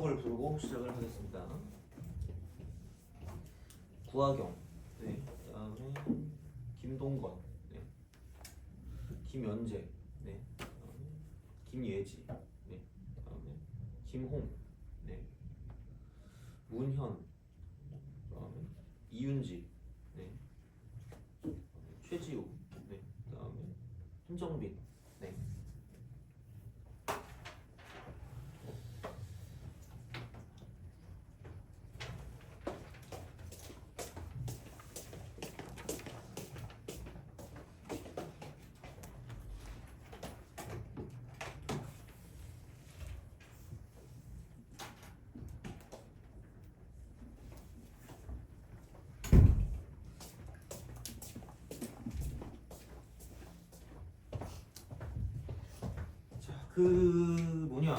주석을 부르고 시작을 하겠습니다. 구하경, 네. 그다음에 김동건, 네. 김연재, 네. 그다음에 김예지, 네. 그다음에 김홍, 네. 문현, 그다음에 이윤지, 네. 최지우, 네. 그다음에 한정빈, 네. 그 뭐냐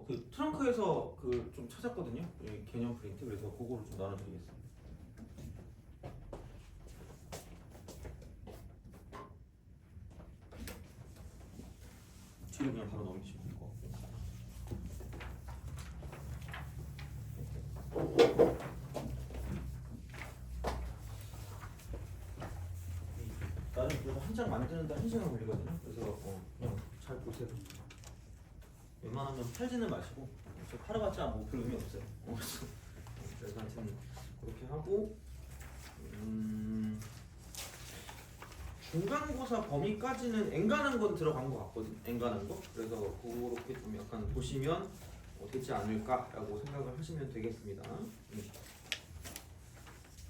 그 트렁크에서 그 좀 찾았거든요. 개념 프린트. 그래서 그거를 좀 나눠드리겠습니다. 뒤로 그냥 바로 넘기시면 될 것 같고. 나는 그래서 한 장 만드는데 1시간 걸리거든요. 그래서 그냥 잘 보세요. 웬만하면 팔지는 마시고 팔아봤자 뭐 별 의미 없어요. 그래서 하여튼 그렇게 하고 중간고사 범위까지는 N가는 건 들어간 것 같거든. N가는 거. 그래서 그렇게 좀 약간 보시면 되지 않을까라고 생각을 하시면 되겠습니다.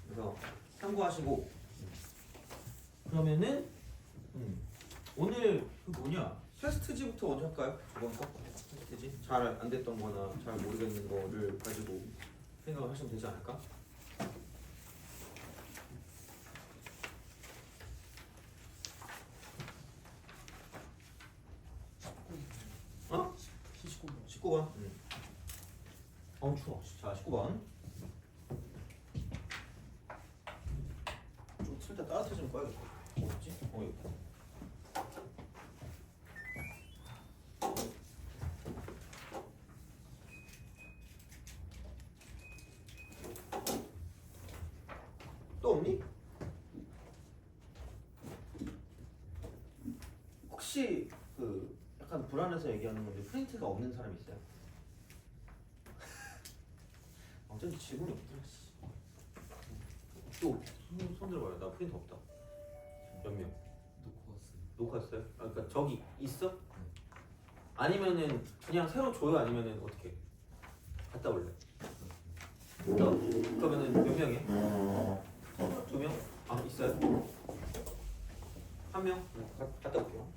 그래서 참고하시고 그러면은 오늘 그 뭐냐 테스트지부터 먼저 할까요? 이번 거 테스트지 잘 안 됐던 거나 잘 모르겠는 거를 가지고 생각을 하시면 되지 않을까? 어? 19번. 추워. 자, 19번. 좀 살짝 따뜻해지면 꺼야겠다. 뭐지? 여기. 또 없니? 혹시 그 약간 불안해서 얘기하는 건데 프린트가 없는 사람 있어요? 어쩐지 지분이 없더라. 또 손 들어봐요. 나 프린트 없다. 몇 명? 놓고 왔어요? 그러니까 저기 있어? 아니면은 그냥 새로 줘요? 아니면은 어떻게? 갖다 올래? 그러면은 몇 명이야? 2명? 있어요? 1명? 갔다 올게요.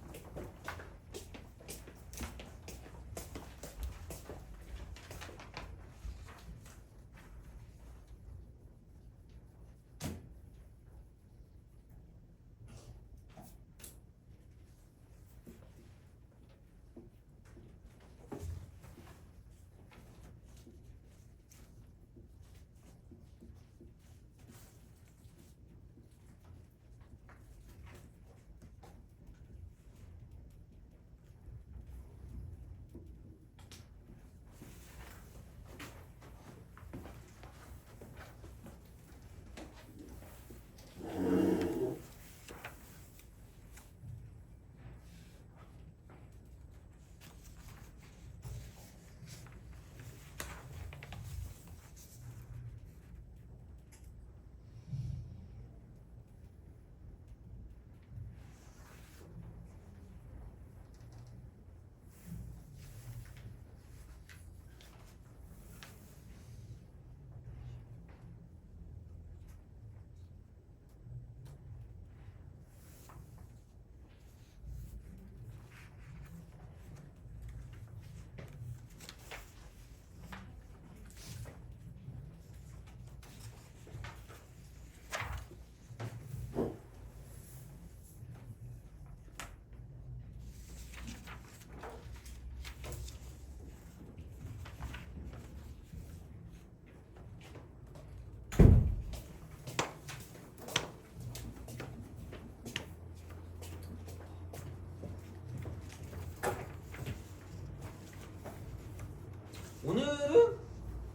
오늘은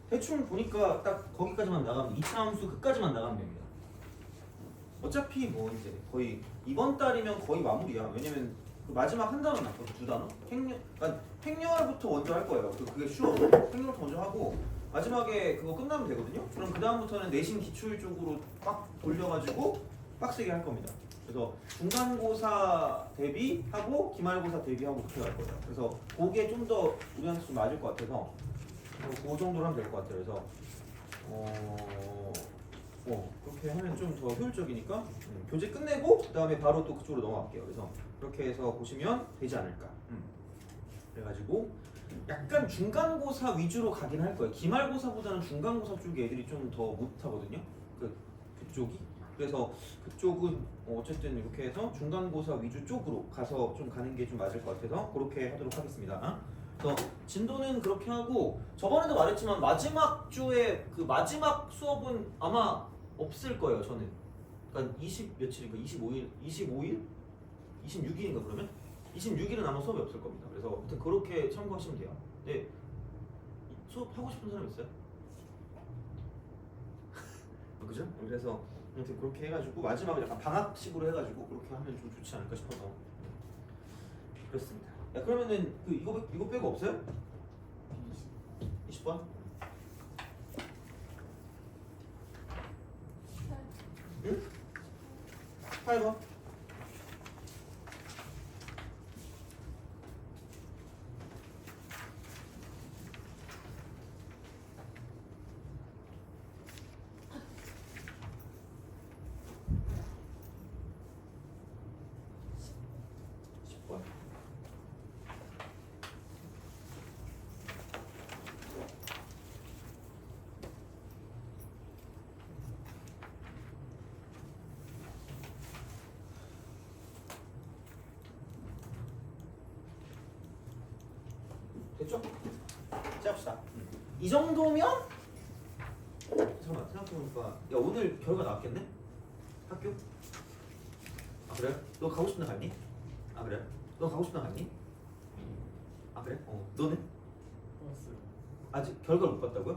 대충 보니까 딱 거기까지만 나가면 이차함수 끝까지만 나가면 됩니다. 어차피 뭐 이제 거의 이번 달이면 거의 마무리야. 왜냐면 그 마지막 한 단어 남거든. 두 단어. 그러니까 행렬부터 먼저 할 거예요. 그게 쉬워. 행렬부터 먼저 하고 마지막에 그거 끝나면 되거든요. 그럼 그 다음부터는 내신 기출 쪽으로 빡 돌려가지고 빡세게 할 겁니다. 그래서 중간고사 대비하고 기말고사 대비하고 그렇게 갈 거예요. 그래서 그게 좀 더 우리한테 좀 맞을 것 같아서 그 정도로 하면 될 것 같아요. 그래서 그렇게 하면 좀 더 효율적이니까 교재 끝내고 그 다음에 바로 또 그쪽으로 넘어갈게요. 그래서 그렇게 해서 보시면 되지 않을까. 그래가지고 약간 중간고사 위주로 가긴 할 거예요. 기말고사보다는 중간고사 쪽에 애들이 좀 더 못하거든요. 그쪽이. 그래서 그쪽은 어쨌든 이렇게 해서 중간고사 위주 쪽으로 가서 좀 가는 게 좀 맞을 것 같아서 그렇게 하도록 하겠습니다. 그래서 진도는 그렇게 하고 저번에도 말했지만 마지막 주에 그 마지막 수업은 아마 없을 거예요. 저는. 그러니까 20 며칠인가? 25일? 26일인가 그러면? 26일은 아마 수업이 없을 겁니다. 그래서 아무튼 그렇게 참고하시면 돼요. 네. 수업 하고 싶은 사람 있어요? 그죠? 그래서 아무튼 그렇게 해가지고 마지막에 약간 방학식으로 해가지고 그렇게 하면 좀 좋지 않을까 싶어서 그렇습니다. 야, 그러면은 그 이거 빼고 없어요? 20번? 응? 8번? 10번. 됐죠? 시작합시다. 이 정도면 잠깐만 생각해보니까 야 오늘 결과 나왔겠네? 학교? 아 그래? 너 가고 싶은 데 갔니? 아 그래? 너 가고 싶은 데 갔니? 아 그래? 너는? 봤어요. 아직 결과를 못 봤다고요?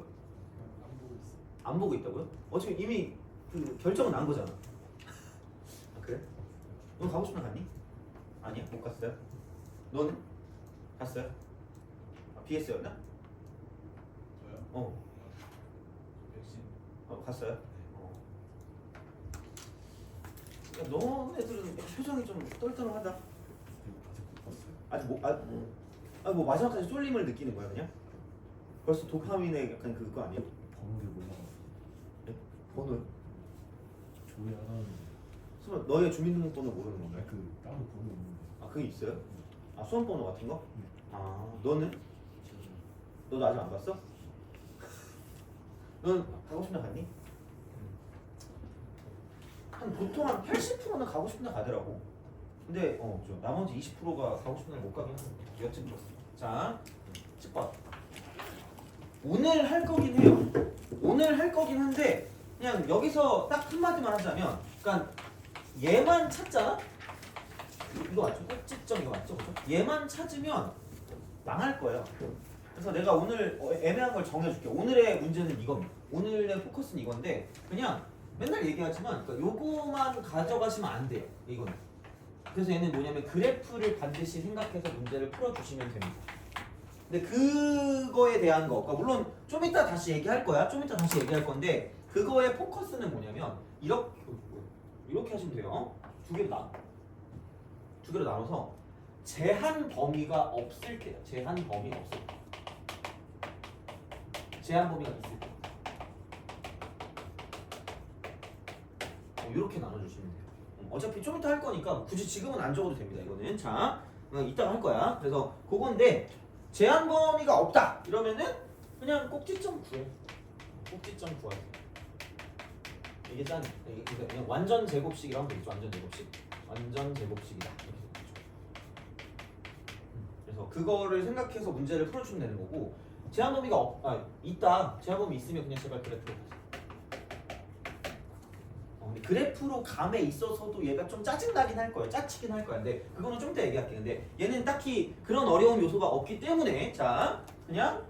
안 보고 있어. 안 보고 있다고요? 지금 이미 그 결정은 난 거잖아. 아 그래? 너 가고 싶은 데 갔니? 아니야? 못 갔어요? 너는? 갔어요? BS였나? 저요? 백신. 갔어요? 야, 너네들은 표정이 좀 떨떠름하다. 아직 못 봤어요. 아직 뭐 마지막까지 쏠림을 느끼는 거야 그냥? 벌써 도파민의 약간 그거 아니에요? 번호를 몰라. 네? 번호요? 조회 안 하는데. 설마 너의 주민등록번호 모르는 건가요? 그 따로 번호 없는데. 아 그게 있어요? 아 수험번호 같은 거? 네. 아 너는? 너도 아직 안 갔어? 넌 가고 싶은 데 갔니? 보통 한 80%는 가고 싶은 데 가더라고. 근데 나머지 20%가 가고 싶은 데 못 가긴 하는데 여튼 그렇습니다. 자 10번 오늘 할 거긴 해요. 오늘 할 거긴 한데 그냥 여기서 딱 한마디만 하자면 그러니까 얘만 찾잖아? 이거 맞죠? 꼭지점 이거 맞죠? 그죠? 얘만 찾으면 망할 거예요. 그래서 내가 오늘 애매한 걸 정해줄게. 오늘의 문제는 이겁니다. 오늘의 포커스는 이건데 그냥 맨날 얘기하지만 그러니까 요거만 가져가시면 안 돼요. 이거는. 그래서 얘는 뭐냐면 그래프를 반드시 생각해서 문제를 풀어주시면 됩니다. 근데 그거에 대한 거, 그러니까 물론 좀 이따 다시 얘기할 거야. 좀 이따 다시 얘기할 건데 그거의 포커스는 뭐냐면 이렇게 하시면 돼요. 두 개로 나눠서 제한 범위가 없을 때요. 제한 범위가 없을 때. 제한 범위가 있을 때. 이렇게 나눠주시면 돼요. 어차피 좀 이따 할 거니까 굳이 지금은 안 적어도 됩니다. 이거는 자 이따가 할 거야. 그래서 그건데 제한 범위가 없다 이러면은 그냥 꼭지점 구해. 꼭지점 구하세요. 이게 그냥 완전 제곱식이라 하면 되겠죠. 완전 제곱식. 완전 제곱식이다. 이렇게 되겠죠. 그래서 그거를 생각해서 문제를 풀어주면 되는 거고 제한 범위가 있다. 제한 범위 있으면 그냥 제발 그래프로 가세요. 근데 그래프로 감에 있어서도 얘가 좀 짜증나긴 할 거예요. 짜치긴 할 거야. 근데 그거는 좀 이따 얘기할게. 근데 얘는 딱히 그런 어려운 요소가 없기 때문에 자 그냥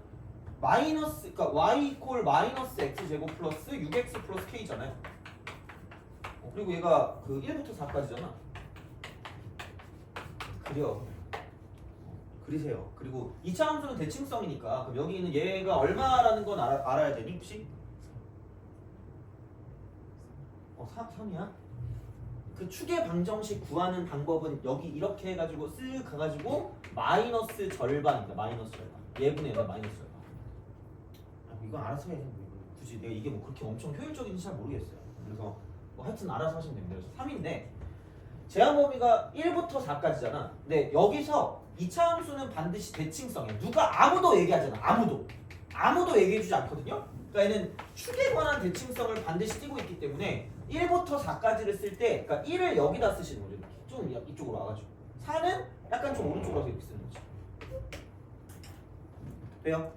마이너스 그러니까 y 이퀄 마이너스 x 제곱 플러스 6x 플러스 k잖아요. 그리고 얘가 그 1부터 4까지잖아. 그리세요. 그리고 2차 함수는 대칭성이니까 그럼 여기 있는 얘가 얼마라는 건 알아야 되니 혹시? 3이야? 그 축의 방정식 구하는 방법은 여기 이렇게 해가지고 쓱 가가지고 마이너스 절반입니다. 마이너스 절반. 얘분의 얘가 마이너스 절반. 이건 알아서 해. 굳이 내가 이게 뭐 그렇게 엄청 효율적인지 잘 모르겠어요. 그래서 뭐 하여튼 알아서 하시면 됩니다. 그래서 3인데 제한 범위가 1부터 4까지잖아. 근데 여기서 2차 함수는 반드시 대칭성이야. 누가 아무도 얘기하잖아. 아무도 얘기해주지 않거든요. 그러니까 얘는 축에 관한 대칭성을 반드시 띄고 있기 때문에 1부터 4까지를 쓸 때, 그러니까 1을 여기다 쓰시는 거죠. 이렇게. 좀 이쪽으로 와가지고 4는 약간 좀 오른쪽으로 와서 이렇게 쓰는 거지. 돼요?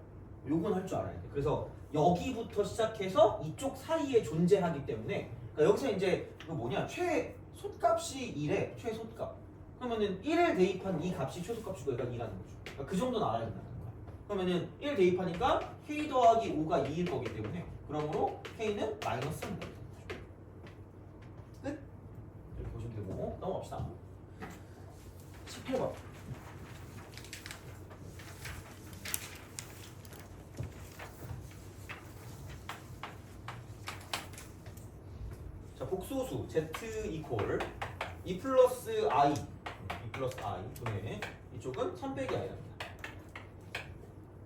요건 할 줄 알아야 돼. 그래서 여기부터 시작해서 이쪽 사이에 존재하기 때문에 그러니까 여기서 이제 이거 뭐냐 최소값이 1에 최소값 그러면은 1을 대입한 이 값이 최소값이고 얘가 2라는 거죠. 그러니까 그 정도는 알아야 된다는 거야. 그러면은 1 대입하니까 k 더하기 5가 2일 거기 때문에 그러므로 k는 마이너스 3 되는 거죠. 끝? 이렇게 보시면 되고 넘어갑시다. 18번. 자, 복소수 z 이퀄 2 플러스 i 분의 이쪽은 3 빼기 i랍니다.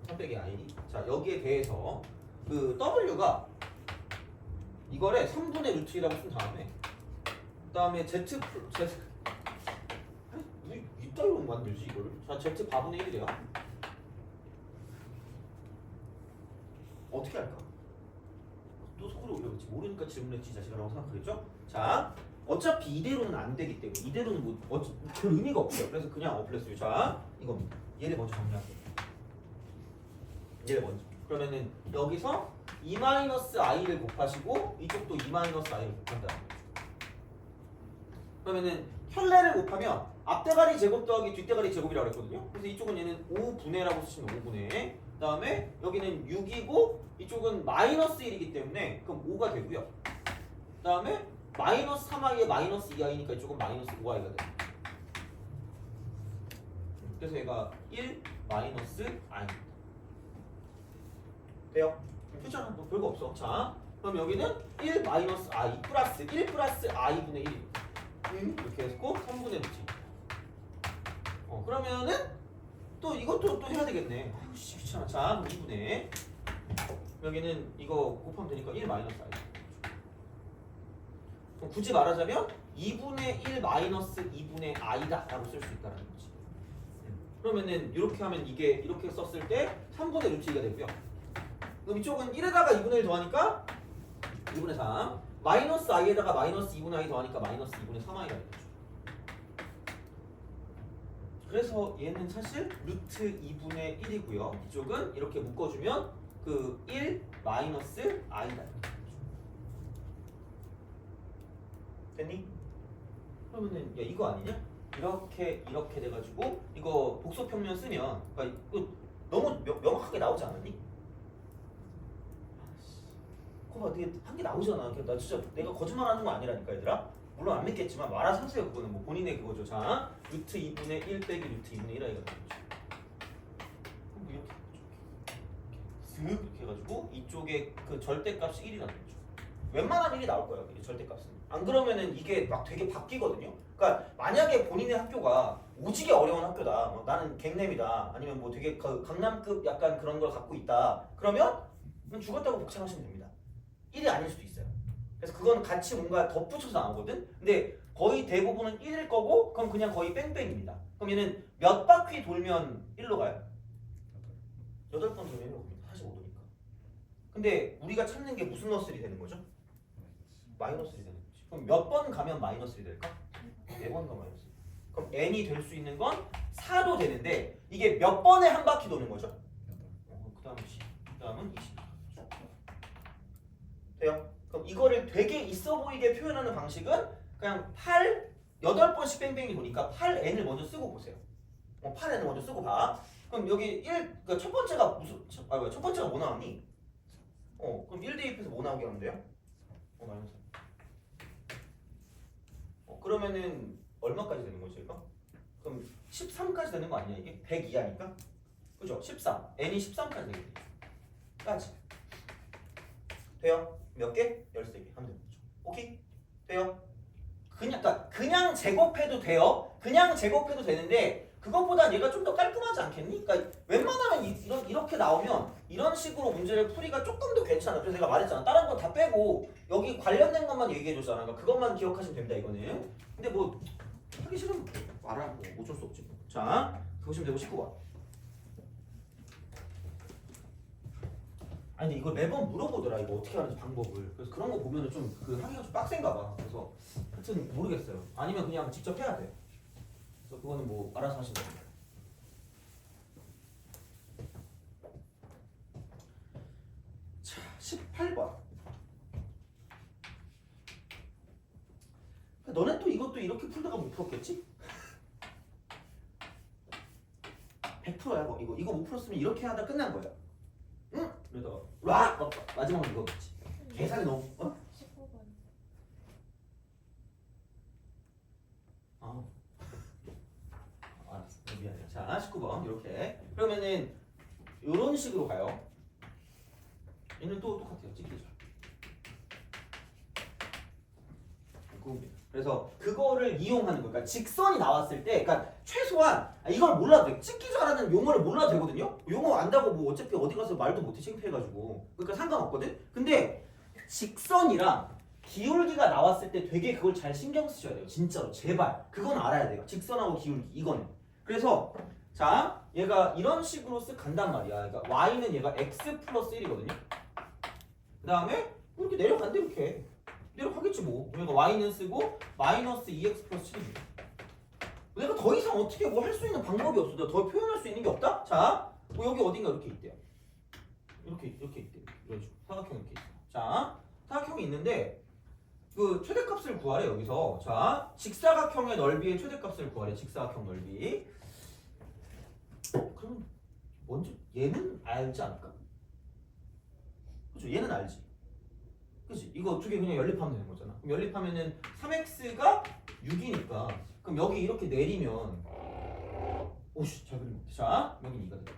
3 빼기 i. 자, 여기에 대해서 그 w가 이거를 3분의 루트라고 쓴 다음에 z 이따위로 만들지 이거를. 자, z 바분의 1이래요. 어떻게 할까? 또 속으로 올려봤지. 모르니까 질문했지 자식아라고 생각하겠죠? 자, 어차피 이대로는 안 되기 때문에 이대로는 뭐 별 의미가 없어요. 그래서 그냥 어플했어요. 자, 이겁니다. 얘를 먼저 정리할게요. 얘를 먼저. 그러면은 여기서 2-i를 곱하시고 이쪽도 2-i를 곱한다. 그러면은 혈례를 곱하면 앞대가리 제곱 더하기 뒷대가리 제곱이라고 했거든요. 그래서 이쪽은 얘는 5분의라고 쓰시면 5분의. 그다음에 여기는 6이고 이쪽은 마이너스 1이기 때문에 그럼 5가 되고요. 그다음에 마이너스 3i에 마이너스 2i니까 이쪽은 마이너스 5i가 돼요. 그래서 얘가 1 마이너스 i입니다. 돼요? 괜찮아. 뭐 별거 없어. 자, 그럼 여기는 1 마이너스 i 플러스 1 플러스 i분의 1입니다. 이렇게 했고 3분의 루트. 그러면은 또 이것도 또 해야 되겠네. 아유 씨 귀찮아. 자, 2분의 여기는 이거 곱하면 되니까 1 마이너스 i. 그럼 굳이 말하자면 2분의 1 마이너스 2분의 i다 라고 쓸 수 있다는 거지. 그러면은 이렇게 하면 이게 이렇게 썼을 때 3분의 루트 2가 되고요. 그럼 이쪽은 1에다가 2분의 1 더하니까 2분의 3 마이너스 i에다가 마이너스 2분의 i 더하니까 마이너스 2분의 3i가 되죠. 그래서 얘는 사실 루트 2분의 1이고요. 이쪽은 이렇게 묶어주면 그 1 마이너스 i다. 됐니? 그러면은 야 이거 아니냐? 이렇게 돼가지고 이거 복소평면 쓰면 그러니까 이거 너무 명확하게 나오지 않았니? 거봐, 되게 한 개 나오잖아. 나 진짜 내가 거짓말하는 거 아니라니까 얘들아. 물론 안 믿겠지만 말아서 하세요. 그거는 뭐 본인의 그거죠. 자, 루트 2분의 1 빼기 루트 2분의 1i가 되는 거죠. 그럼 이렇게 쓱 이렇게 해가지고 이쪽에 그 절대값이 1이라는 거죠. 웬만하면 1이 나올 거예요. 이게 절대값은. 안 그러면은 이게 막 되게 바뀌거든요. 그러니까 만약에 본인의 학교가 오지게 어려운 학교다. 뭐 나는 갱남이다. 아니면 뭐 되게 강남급 약간 그런 걸 갖고 있다. 그러면 죽었다고 복창하시면 됩니다. 1이 아닐 수도 있어요. 그래서 그건 같이 뭔가 덧붙여서 나오거든. 근데 거의 대부분은 1일 거고 그럼 그냥 거의 뺑뺑입니다. 그럼 얘는 몇 바퀴 돌면 1로 가요? 8번 돌면 1로 갑니다. 45도니까. 근데 우리가 찾는 게 무슨 너스리 되는 거죠? 마이너스 1이 되는 거지. 그럼 몇 번 가면 마이너스 1이 될까? 4번 가면 마이너스 1. 그럼 n이 될 수 있는 건 4도 되는데 이게 몇 번에 한 바퀴 도는 거죠? 그 다음은 10. 그 다음은 20. 돼요? 그럼 이거를 되게 있어 보이게 표현하는 방식은 그냥 8, 8번씩 뺑뺑이 도니까 8n을 먼저 쓰고 보세요. 8n을 먼저 쓰고 봐. 그럼 여기 1, 그러니까 첫 번째가 무슨 첫 번째가 뭐 나왔니? 그럼 1 대입해서 뭐 나오게 하면 돼요? 마이너스. 그러면은 얼마까지 되는 거지, 이거? 그럼 13까지 되는 거 아니야, 이게? 100 이하니까? 그죠? 13. n이 13까지 되겠지. 까지. 돼요? 몇 개? 13개 하면 되는 거죠. 오케이? 돼요? 그냥 제곱해도 돼요. 그냥 제곱해도 되는데 그것보단 얘가 좀 더 깔끔하지 않겠니? 그러니까 웬만하면 이렇게 나오면 이런 식으로 문제를 풀이가 조금 더 괜찮아. 그래서 내가 말했잖아. 다른 거 다 빼고 여기 관련된 것만 얘기해줬잖아. 그러니까 그것만 기억하시면 됩니다. 이거는. 근데 뭐 하기 싫으면 말하고 어쩔 수 없지. 자, 보시면 되고 19번. 아니 근데 이거 매번 물어보더라. 이거 어떻게 하는지 방법을. 그래서 그런 거 보면은 좀 그 하기가 좀 빡센가 봐. 그래서 하여튼 모르겠어요. 아니면 그냥 직접 해야 돼. 그래서 그거는 뭐 알아서 하시면 됩니다. 자, 18번. 너네 또 이것도 이렇게 풀다가 못 풀었겠지? 100%야 이거 못 풀었으면 이렇게 하다 끝난 거야. 응? 그러다가 와! 마지막으로 이거겠지. 계산이 너무 19번. 알았어. 미안해. 자, 19번 이렇게. 그러면은 이런 식으로 가요. 얘는 또 똑같아요. 찍기죠. 그래서 그거를 이용하는 거예요. 그러니까 직선이 나왔을 때, 그러니까 최소한 이걸 몰라도 돼. 찍기자라는 용어를 몰라도 되거든요. 용어 안다고 뭐 어차피 어디 가서 말도 못해 창피해가지고. 그러니까 상관없거든. 근데 직선이랑 기울기가 나왔을 때 되게 그걸 잘 신경 쓰셔야 돼요. 진짜로 제발 그건 알아야 돼요. 직선하고 기울기 이거는. 그래서 자 얘가 이런 식으로 쓱 간단 말이야. 그러니까 y는 얘가 x 플러스 1이거든요. 그 다음에 이렇게 내려간대 이렇게. 내려가겠지 뭐. 그러니까 y는 쓰고 마이너스 2x 플러스 7이지. 내가 더 이상 어떻게 뭐 할 수 있는 방법이 없어. 내가 더 표현할 수 있는 게 없다? 자, 뭐 여기 어딘가 이렇게 있대요. 이렇게 있대. 이런 식으로 사각형 이렇게 있어. 자, 사각형이 있는데 그 최대값을 구하래 여기서. 자, 직사각형의 넓이의 최대값을 구하래. 직사각형 넓이. 그럼 먼저 얘는 알지 않을까? 그렇죠? 얘는 알지. 그치? 이거 두 개 그냥 연립하면 되는 거잖아. 그럼 연립하면은 3x가 6이니까 그럼 여기 이렇게 내리면 오씨 잘 그린 것 같아. 자 여기는 2가 되겠죠.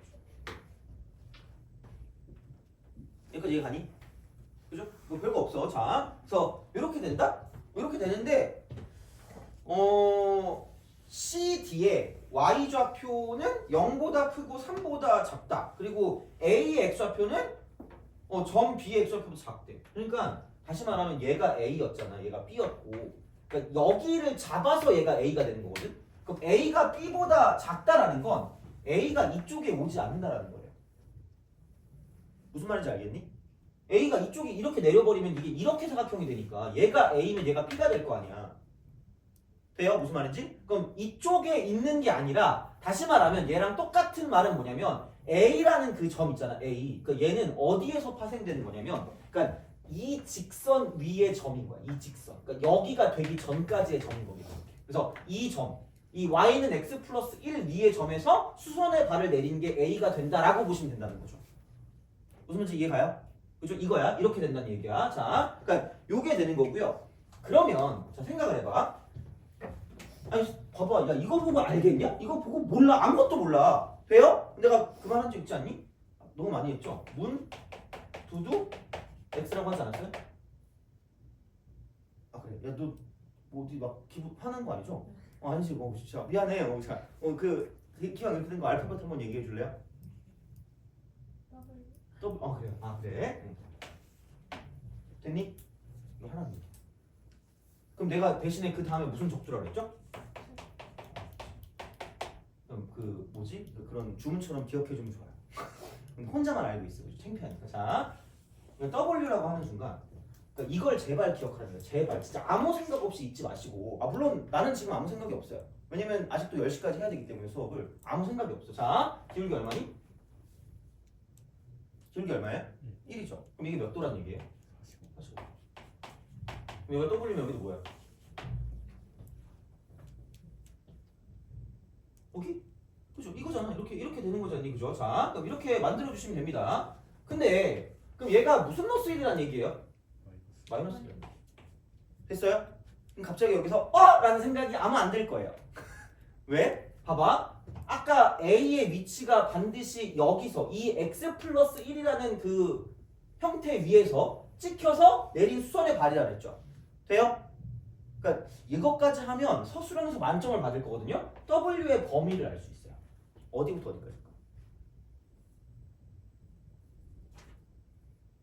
여기까지 이해가니? 그죠? 뭐 별거 없어. 자 그래서 이렇게 된다? 이렇게 되는데 CD에 y좌표는 0보다 크고 3보다 작다. 그리고 A의 x좌표는 점 B의 x좌표도 작대. 그러니까 다시 말하면 얘가 A였잖아. 얘가 B였고. 그러니까 여기를 잡아서 얘가 A가 되는 거거든. 그럼 A가 B보다 작다라는 건 A가 이쪽에 오지 않는다라는 거예요. 무슨 말인지 알겠니? A가 이쪽에 이렇게 내려버리면 이게 이렇게 사각형이 되니까 얘가 A면 얘가 B가 될 거 아니야. 돼요? 무슨 말인지? 그럼 이쪽에 있는 게 아니라 다시 말하면 얘랑 똑같은 말은 뭐냐면 A라는 그 점 있잖아. A. 그러니까 얘는 어디에서 파생되는 거냐면 그러니까 이 직선 위의 점인 거야. 이 직선. 그러니까 여기가 되기 전까지의 점인 거겠죠. 그래서 이 점. 이 y는 x 플러스 1 위의 점에서 수선의 발을 내린 게 A가 된다라고 보시면 된다는 거죠. 무슨 말인지 이해가요? 그죠? 이거야. 이렇게 된다는 얘기야. 자, 그러니까 요게 되는 거고요. 그러면 자 생각을 해봐. 아니 봐봐. 야 이거 보고 알겠냐? 이거 보고 몰라. 아무것도 몰라. 돼요? 내가 그 말 한 적 있지 않니? 너무 많이 했죠? 문, 두두, x라고 하지 않았어요? 아 그래. 야 너 뭐 어디 막 기분 화난 거 아니죠? 아니지 뭐 진짜 미안해. 자, 그 기왕 이렇게 된 거 알파벳 한번 얘기해 줄래요? 또 그래요. 아 그래. 됐니? 이거 하나는. 그럼 내가 대신에 그 다음에 무슨 적주라 그랬죠? 그럼 그 뭐지? 그런 주문처럼 기억해 주면 좋아요. 혼자만 알고 있어. 창피하니까. 자, W라고 하는 순간 그러니까 이걸 제발 기억하라는 거예요. 제발. 진짜 아무 생각 없이 잊지 마시고. 물론 나는 지금 아무 생각이 없어요. 왜냐면 아직도 10시까지 해야 되기 때문에 수업을 아무 생각이 없어. 자, 기울기 얼마니? 기울기 얼마예요? 1이죠. 그럼 이게 몇 도란 얘기예요? 45. 그럼 여기가 W면 여기도 뭐야? 오케이? 그죠? 이거잖아. 이렇게 되는 거잖니, 그죠? 자, 그럼 이렇게 만들어 주시면 됩니다. 근데 그럼 얘가 무슨 로스 1이란 얘기예요? 마이너스 1. 됐어요? 그럼 갑자기 여기서 라는 생각이 아마 안 들 거예요. 왜? 봐봐. 아까 A의 위치가 반드시 여기서 이 x 플러스 1이라는 그 형태 위에서 찍혀서 내린 수선의 발이라 그랬죠. 돼요? 그러니까 이것까지 하면 서술형에서 만점을 받을 거거든요. W의 범위를 알 수 있어요. 어디부터 어디까지일까?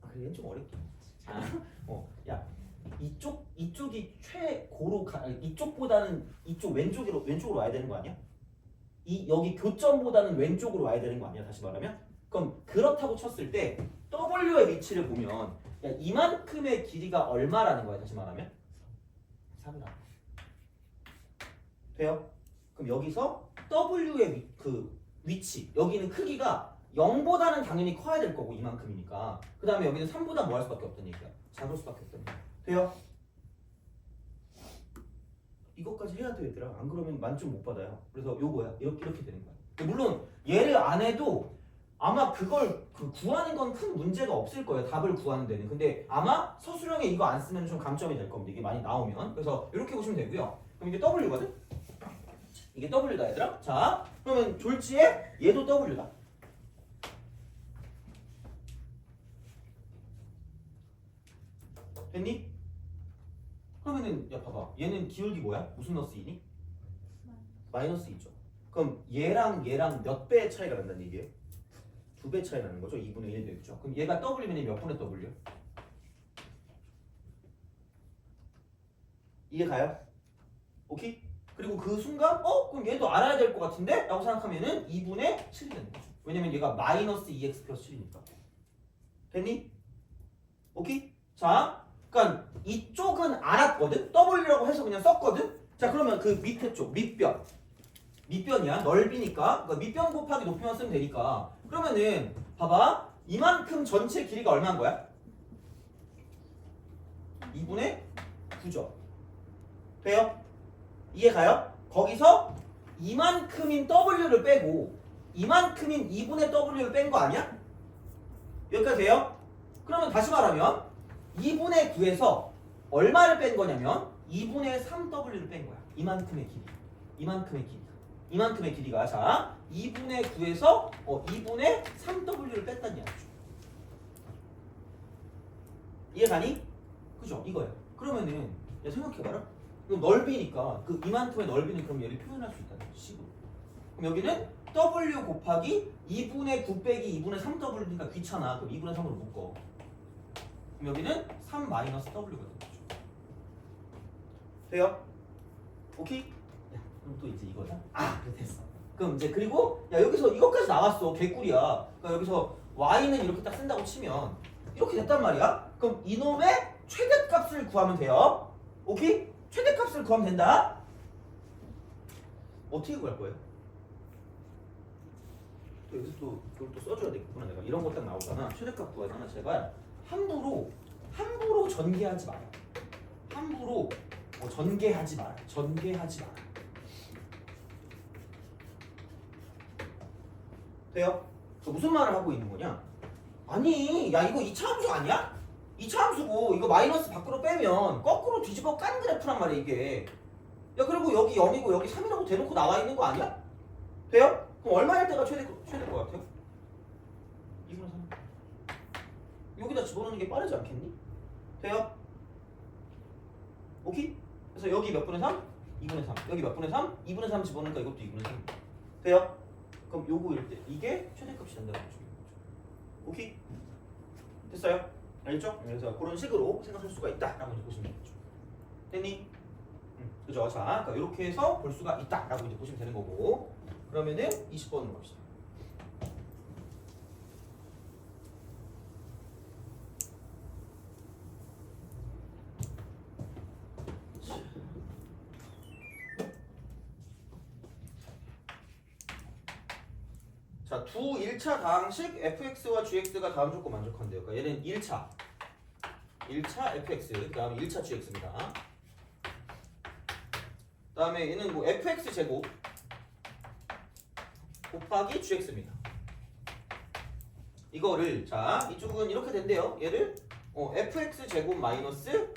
그래, 얘는 좀 어렵긴 해. 야, 이쪽이 최고로 이쪽보다는 이쪽 왼쪽으로 와야 되는 거 아니야? 여기 교점보다는 왼쪽으로 와야 되는 거 아니야? 다시 말하면? 그럼 그렇다고 쳤을 때 W의 위치를 보면 야, 이만큼의 길이가 얼마라는 거야? 다시 말하면 3이라. 돼요? 그럼 여기서 W의 위치 여기는 크기가 0보다는 당연히 커야 될 거고 이만큼이니까 그 다음에 여기는 3보다 뭐 할 수밖에 없다는 얘기야. 작을 수밖에 없다는 얘기야. 돼요? 이것까지 해야 돼 얘들아. 안 그러면 만점 못 받아요. 그래서 요거야. 이렇게 되는 거야. 물론 얘를 안 해도 아마 그걸 구하는 건 큰 문제가 없을 거예요. 답을 구하는 데는. 근데 아마 서술형에 이거 안 쓰면 좀 감점이 될 겁니다. 이게 많이 나오면. 그래서 이렇게 보시면 되고요. 그럼 이게 W거든? 이게 W다 얘들아. 자, 그러면 졸지에 얘도 W다. 됐니? 그러면은 야 봐봐. 얘는 기울기 뭐야? 무슨 러스 2니? 마이너스 2죠. 그럼 얘랑 몇 배의 차이가 난다는 얘기예요? 2배 차이 나는 거죠. 2분의 1 되겠죠. 그럼 얘가 W면 몇 분의 W? 이해 가요? 오케이? 그리고 그 순간 그럼 얘도 알아야 될 것 같은데? 라고 생각하면은 2분의 7이 되는 거죠. 왜냐면 얘가 마이너스 2x 플러스 7이니까. 됐니? 오케이? 자, 그러니까 이쪽은 알았거든? W라고 해서 그냥 썼거든? 자, 그러면 그 밑에 쪽, 밑변이야. 넓이니까. 그러니까 밑변 곱하기 높이만 쓰면 되니까. 그러면은 봐봐. 이만큼 전체 길이가 얼마인 거야? 2분의 9죠. 돼요? 이해 가요? 거기서 이만큼인 W를 빼고 이만큼인 2분의 W를 뺀 거 아니야? 여기까지 돼요? 그러면 다시 말하면 2분의 9에서 얼마를 뺀 거냐면 2분의 3W를 뺀 거야. 이만큼의 길이가. 자, 2분의 9에서 2분의 3W를 뺐다는 얘기죠. 이해가니? 그죠? 이거야. 그러면은 야, 생각해봐라. 이거 넓이니까 그 이만큼의 넓이는 그럼 얘를 표현할 수 있다는 거지. 식으로. 그럼 여기는 W 곱하기 2분의 9 빼기 2분의 3W니까 귀찮아. 그럼 2분의 3으로 묶어. 그럼 여기는 3 마이너스 W가 되는 거죠. 돼요? 오케이? 야, 그럼 또 이제 이거다. 그래 됐어. 그럼 이제 그리고 야 여기서 이것까지 나왔어. 개꿀이야. 그러니까 여기서 y는 이렇게 딱 쓴다고 치면 이렇게 됐단 말이야. 그럼 이놈의 최대값을 구하면 돼요. 오케이? 최대값을 구하면 된다. 어떻게 구할 거예요? 또 여기서 또 그걸 또 써줘야 되겠구나. 내가 이런 거 딱 나오잖아. 최대값 구하잖아. 제발 함부로 전개하지 마라. 함부로 전개하지 마라. 돼요? 저 무슨 말을 하고 있는 거냐? 아니, 야 이거 2차 함수 아니야? 2차 함수고 이거 마이너스 밖으로 빼면 거꾸로 뒤집어 깐 그래프란 말이야 이게. 야 그리고 여기 0이고 여기 3이라고 대놓고 나와 있는 거 아니야? 돼요? 그럼 얼마일 때가 최대 것 같아요? 2분의 3. 여기다 집어넣는 게 빠르지 않겠니? 돼요? 오케이? 그래서 여기 몇 분의 3? 2분의 3. 여기 몇 분의 3? 2분의 3 집어넣으니까 이것도 2분의 3. 돼요? 그럼 요거일 때 이게 최대값이 된다고 보시면 되죠. 오케이? 됐어요? 알겠죠? 그래서 그런 식으로 생각할 수가 있다라고 이제 보시면 되죠. 됐니? 그죠? 자, 그러니까 이렇게 해서 볼 수가 있다라고 이제 보시면 되는 거고. 그러면은 20번으로 갑시다. 자, 두 1차 다항식 fx와 gx가 다음 조건 만족한대요. 그러니까 얘는 1차 fx, 그 다음에 1차 gx입니다. 그 다음에 얘는 뭐 fx 제곱 곱하기 gx입니다. 이거를 자 이쪽은 이렇게 된대요. 얘를 fx 제곱 마이너스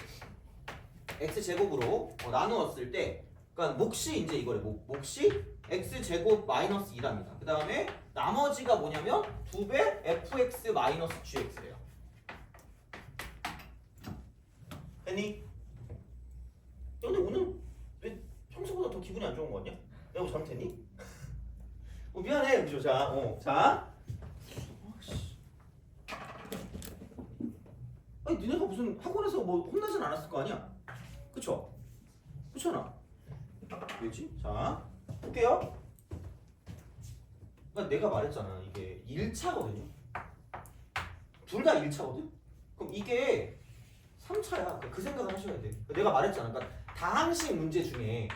x 제곱으로 나누었을 때, 그러니까 몫이 이제 이거래. 몫이 x 제곱 마이너스 2랍니다. 그 다음에 나머지가 뭐냐면 2배 fx 마이너스 gx래요. 했니? 근데 오늘 왜 평소보다 더 기분이 안 좋은 거 같냐? 내가 뭐 잘못했니? 미안해, 그죠? 자. 아니 니네가 무슨 학원에서 뭐 혼나진 않았을 거 아니야? 그쵸? 그렇잖아. 왜지? 자, 볼게요. 그러니까 내가 말했잖아. 이게 1차거든요. 둘 다 1차거든? 그럼 이게 3차야. 그 생각을 하셔야 돼. 내가 말했잖아. 그러니까 다항식 문제 중에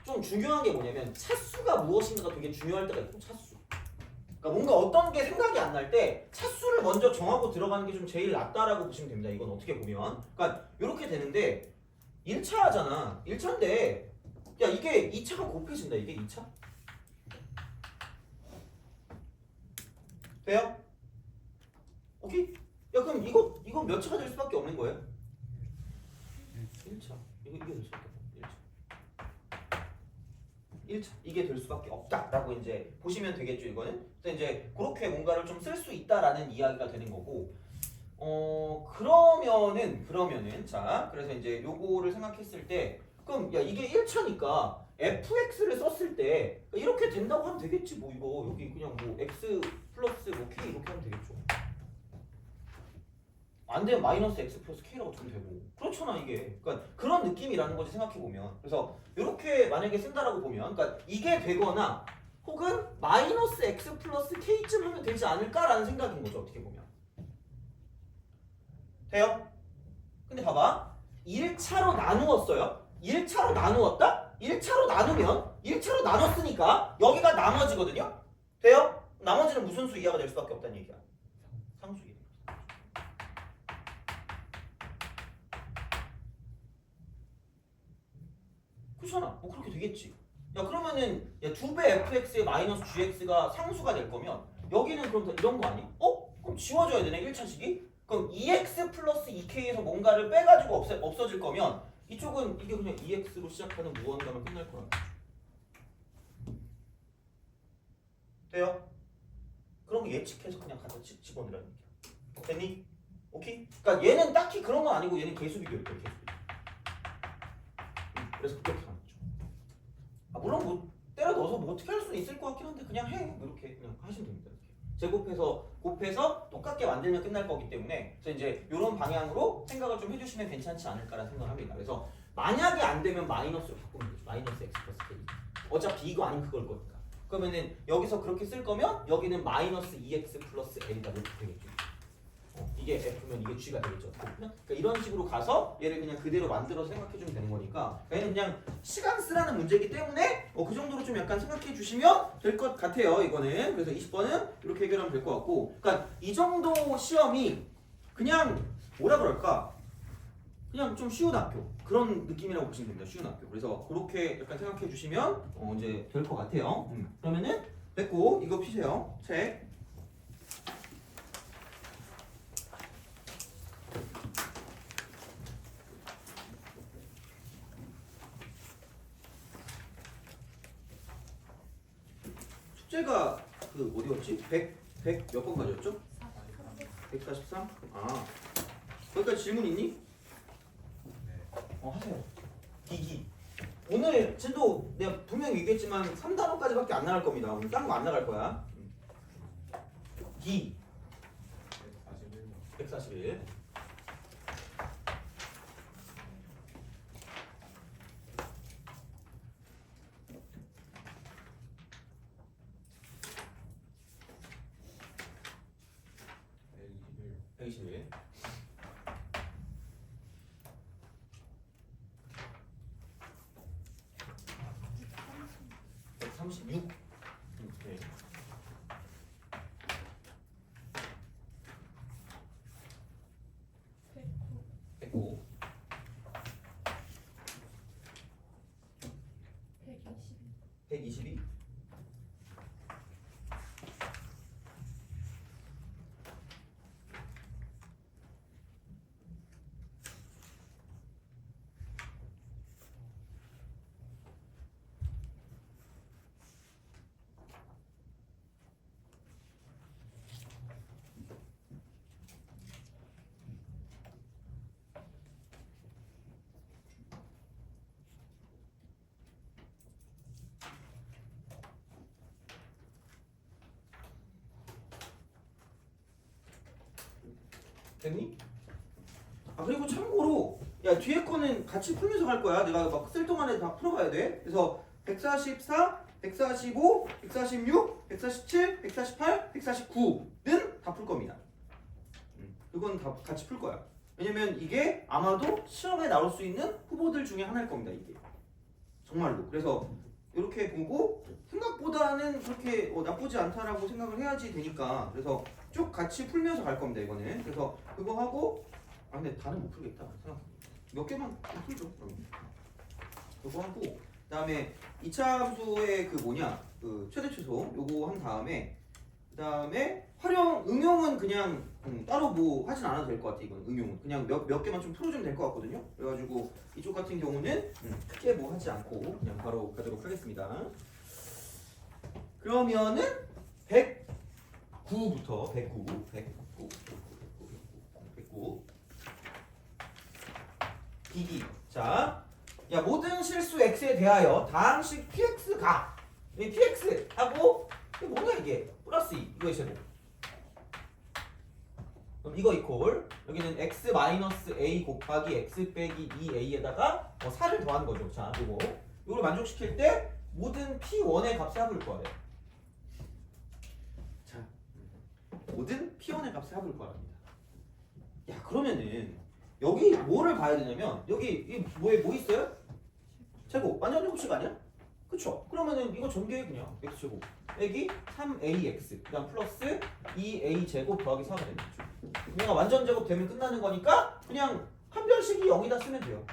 좀 중요한 게 뭐냐면 차수가 무엇인가가 되게 중요할 때가 있고, 차수. 그러니까 뭔가 어떤 게 생각이 안 날 때 차수를 먼저 정하고 들어가는 게 좀 제일 낫다라고 보시면 됩니다. 이건 어떻게 보면. 그러니까 이렇게 되는데 1차잖아. 1차인데 야 이게 2차가 곱해진다. 이게 2차? 돼요? 오케이? 야 그럼 이거 몇 차가 될 수밖에 없는 거예요? 1차. 이게 될 수밖에 없어. 1차. 이게 될 수밖에 없다라고 이제 보시면 되겠죠. 이거는. 그래서 이제 그렇게 뭔가를 좀 쓸 수 있다라는 이야기가 되는 거고. 그러면은 자, 그래서 이제 요거를 생각했을 때, 그럼 야 이게 1차니까 fx를 썼을 때 이렇게 된다고 하면 되겠지. 뭐 이거 여기 그냥 뭐 x 플러스 뭐 k 이렇게 하면 되겠죠. 안 되면 마이너스 x 플러스 k라고 주면 되고. 그렇잖아 이게. 그러니까 그런 느낌이라는 거지 생각해 보면. 그래서 이렇게 만약에 쓴다라고 보면, 그러니까 이게 되거나 혹은 마이너스 x 플러스 k쯤 하면 되지 않을까라는 생각인 거죠. 어떻게 보면. 돼요? 근데 봐봐. 1차로 나누었어요. 1차로 나누었다? 1차로 나누면 1차로 나눴으니까 여기가 나머지거든요. 돼요? 나머지는 무슨 수 이하가 될 수밖에 없다는 얘기야. 상수 이하. 그렇잖아. 뭐 그렇게 되겠지. 야 그러면은 야 2배 fx의 마이너스 gx가 상수가 될 거면 여기는 그럼 다 이런 거 아니야? 그럼 지워줘야 되네 1차식이? 그럼 2x 플러스 2k에서 뭔가를 빼가지고 없어질 거면 이쪽은 이게 그냥 2x로 시작하는 무한가면 끝날 거야. 돼요? 그런 거 예측해서 그냥 갖다 집어넣으라는 얘기야. 됐니? 오케이? 그러니까 얘는 딱히 그런 건 아니고 얘는 계수비교였대. 계수비교. 그래서 그렇게 하는 거죠. 물론 뭐 때려 넣어서 뭐 어떻게 할 수는 있을 것 같긴 한데 그냥 해. 뭐 이렇게 그냥 하시면 됩니다. 이렇게. 제곱해서 곱해서 똑같게 만들면 끝날 거기 때문에 그래서 이제 이런 방향으로 생각을 좀 해주시면 괜찮지 않을까라는 생각을 합니다. 그래서 만약에 안 되면 마이너스로 바꾸면 되죠. 마이너스 x 플러스 k. 어차피 이거 아닌 그걸 거니까. 그러면은 여기서 그렇게 쓸 거면 여기는 마이너스 2x 플러스 a가 이렇게 되겠죠. 이게 F면 이게 G가 되겠죠. 그러니까 이런 식으로 가서 얘를 그냥 그대로 만들어서 생각해주면 되는 거니까 얘는 그냥 시간 쓰라는 문제이기 때문에 그 정도로 좀 약간 생각해 주시면 될 것 같아요. 이거는. 그래서 20번은 이렇게 해결하면 될 것 같고, 그러니까 이 정도 시험이 그냥 뭐라 그럴까, 그냥 좀 쉬운 학교 그런 느낌이라고 보시면 됩니다. 쉬운 학교. 그래서 그렇게 약간 생각해 주시면 이제 될 것 같아요. 그러면은 됐고 이거 피세요. 책. 숙제가 그 어디였지? 100 몇 번까지였죠? 143? 아 거기까지 질문 있니? 하세요. 기기. 오늘 진도 내가 분명히 얘기했지만 3단원까지밖에 안 나갈 겁니다. 오늘 딴 거 안 나갈 거야. 기. 141. (136) 네. (109) 122? 됐니? 아 그리고 참고로 야 뒤에 거는 같이 풀면서 갈 거야. 내가 막 쓸 동안에 다 풀어가야 돼. 그래서 144, 145, 146, 147, 148, 149는 다 풀 겁니다. 이건 다 같이 풀 거야. 왜냐면 이게 아마도 시험에 나올 수 있는 후보들 중에 하나일 겁니다. 이게 정말로. 그래서 이렇게 보고 생각보다는 그렇게 나쁘지 않다라고 생각을 해야지 되니까 그래서 쭉 같이 풀면서 갈 겁니다. 이거는. 그래서 그거 하고 아 근데 다는 못 풀겠다. 생각 몇 개만 풀죠. 그럼 그거 하고 그다음에 2차 함수의 그 뭐냐 그 최대 최소 요거 한 다음에 그다음에 응용은 그냥 따로 뭐 하진 않아도 될 것 같아. 이건 응용은 그냥 몇 개만 좀 풀어주면 될 것 같거든요. 그래가지고 이쪽 같은 경우는 크게 뭐 하지 않고 그냥 바로 가도록 하겠습니다. 그러면은 109부터 109 비기. 자, 야 모든 실수 x에 대하여 다항식 px가 이 px 하고 이게 뭐냐 이게 플러스 2 이거의 제곱. 그럼 이거 이퀄 여기는 x 마이너스 a 곱하기 x 빼기 2a에다가 4를 더한 거죠. 자, 요걸 만족시킬 때 모든 p1의 값을 합을 거예요. 자, 모든 p1의 값을 합을 거랍니다. 야, 그러면은 여기 뭐를 봐야 되냐면 여기 이 뭐에 뭐 있어요? 제곱 완전 제곱식 아니야? 그쵸? 그러면은 이거 전개 그냥 x제곱 빼기 3ax 그다음 플러스 2a 제곱 더하기 4가 되는 거죠. 얘가 완전 제곱 되면 끝나는 거니까 그냥 판별식이 0이다 쓰면 돼요.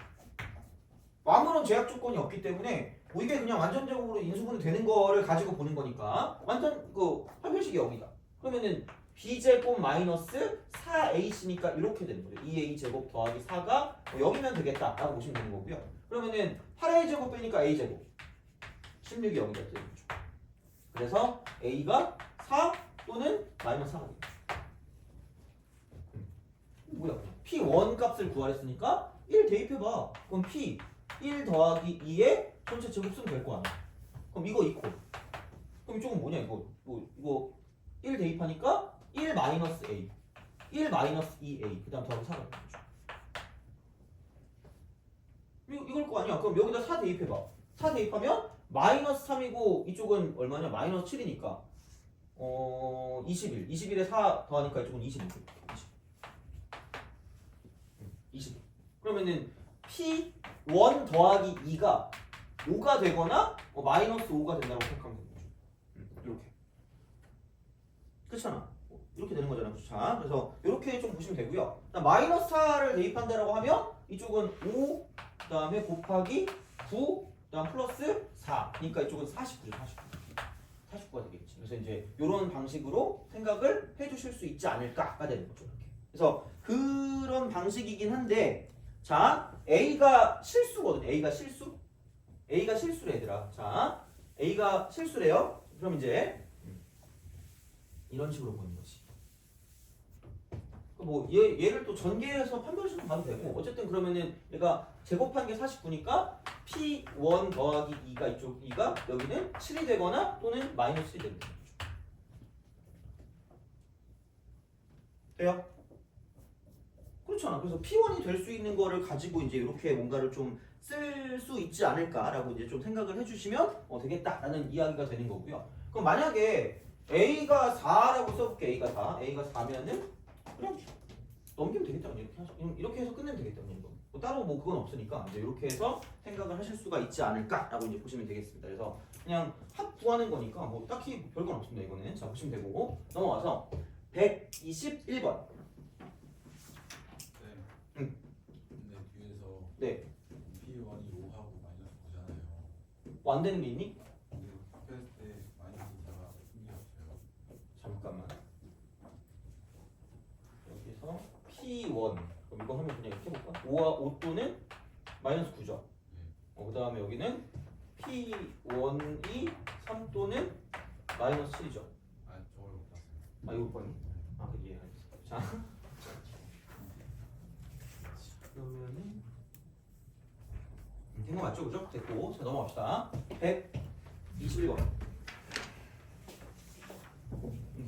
아무런 제약 조건이 없기 때문에 뭐 이게 그냥 완전 제곱으로 인수분해 되는 거를 가지고 보는 거니까 완전 그 판별식이 0이다. 그러면은 b제곱 마이너스 4ac니까 이렇게 되는 거예요. 2a 제곱 더하기 4가 0이면 되겠다 라고 보시면 되는 거고요. 그러면은 8a 제곱 빼니까 a 제곱 16이 0이다 되는 거죠. 그래서 a가 4 또는 마이너스 4가 됩니다. 뭐야? p1 값을 구하랬으니까 1 대입해봐. 그럼 p 1 더하기 2에 전체 제곱 쓰면 될 거 아니야. 그럼 이거 이퀄. 그럼 이쪽은 뭐냐 이거? 이거 1 대입하니까 1 마이너스 a 1 마이너스 2a 그 다음 더하기 4가 되는 거죠. 이걸 거 아니야. 그럼 여기다 4 대입해봐. 4 대입하면 마이너스 3이고 이쪽은 얼마냐? 마이너스 7이니까 21. 21에 4 더하니까 이쪽은 21. 20. 그러면은 P1 더하기 2가 5가 되거나 마이너스 5가 된다고 생각하면 되는 거죠. 이렇게. 그렇잖아. 이렇게 되는 거잖아. 그렇죠? 자, 그래서 이렇게 좀 보시면 되고요. 마이너스 4를 대입한다라고 하면 이쪽은 5 그다음에 곱하기 9 그다음 플러스 4. 그러니까 이쪽은 49죠. 49가 되겠지. 그래서 이제 이런 방식으로 생각을 해주실 수 있지 않을까가 되는 거죠. 이렇게. 그래서 그런 방식이긴 한데 자 A가 실수거든요. A가 실수래 얘들아. 자 A가 실수래요. 그럼 이제 이런 식으로 보는 거지. 뭐 얘를 또 전개해서 판별식으로 봐도 되고 어쨌든 그러면은 얘가 제곱한 게 49니까 P1 더하기 2가 이쪽 2가 여기는 7이 되거나 또는 마이너스 1이 되는 거죠. 돼요? 그렇잖아. 그래서 P1이 될 수 있는 거를 가지고 이제 이렇게 뭔가를 좀 쓸 수 있지 않을까라고 이제 좀 생각을 해주시면 되겠다라는 이야기가 되는 거고요. 그럼 만약에 A가 4라고 써볼게. A가 4면은 그냥 넘기면 되겠다. 이렇게 해서 끝내면 되겠다. 뭐 따로 뭐 그건 없으니까 이제 이렇게 해서 생각을 하실 수가 있지 않을까라고 이제 보시면 되겠습니다. 그래서 그냥 합 구하는 거니까 뭐 딱히 별건 없습니다. 이거는 자 보시면 되고 넘어가서 121번. 근데 뒤에서 네. P1이 5하고 마이너스 9잖아요. 뭐 안 되는 게 있니? 근데 합했을 때 마이너스 2가 생겼어요. 잠깐만. 여기서 P1 그럼 이거 하면 그냥 이렇게 해볼까? 5 또는 마이너스 9죠. 그 다음에 여기는 P1이 3 또는 마이너스 7이죠. 아 저걸 못 봤어요. 아 이거 봤니? 아 그래 이해하겠어. 자 그러면은 된 거 맞죠? 그죠? 됐고 자 넘어갑시다. 121번.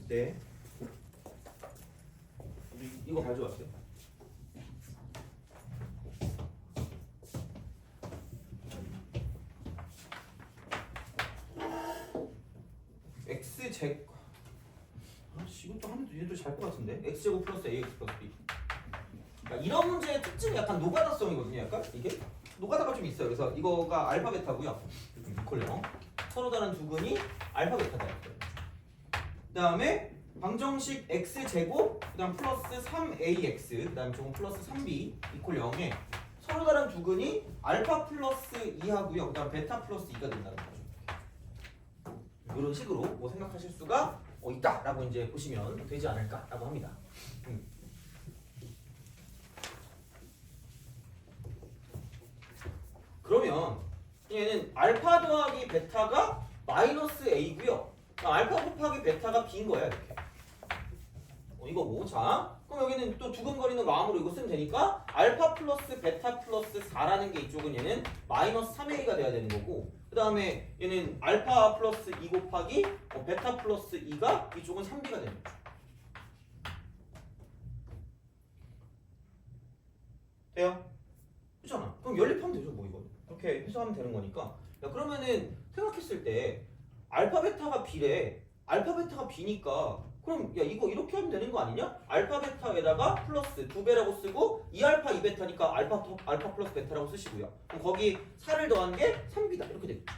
네. 이거 이거 가져왔어요. x제곱 이것도 하면 얘도 잘 것 같은데 x제곱 플러스 ax 플러스 b. 그러니까 이런 문제의 특징이 약간 노가다성이거든요. 약간 이게 노가다가 좀 있어요. 그래서 이거가 알파 베타고요. 콜령 서로 다른 두근이 알파 베타다. 그다음에 방정식 x제곱 그다음 플러스 3ax 그다음 조금 플러스 3b 이퀄 0에 서로 다른 두근이 알파 플러스 2하고요. 그다음 베타 플러스 2가 된다는 거죠. 이런 식으로 뭐 생각하실 수가 있다라고 이제 보시면 되지 않을까라고 합니다. 그러면 얘는 알파 더하기 베타가 마이너스 a고요. 알파 곱하기 베타가 b인 거야 이렇게. 이거고 자 그럼 여기는 또 두근거리는 마음으로 이거 쓰면 되니까 알파 플러스 베타 플러스 4라는 게 이쪽은 얘는 마이너스 3a가 돼야 되는 거고 그 다음에 얘는 알파 플러스 2 곱하기 베타 플러스 2가 이쪽은 3b가 되는 거죠. 돼요? 그렇잖아. 그럼 연립하면 되죠 뭐 이거. 이렇게 해석하면 되는 거니까. 야, 그러면은 생각했을 때 알파 베타가 b래. 알파 베타가 b니까 그럼 야 이거 이렇게 하면 되는 거 아니냐? 알파 베타에다가 플러스 2배라고 쓰고 2알파 2베타니까 알파 플러스 베타라고 쓰시고요. 그럼 거기 4를 더한 게 3b다 이렇게 되겠죠.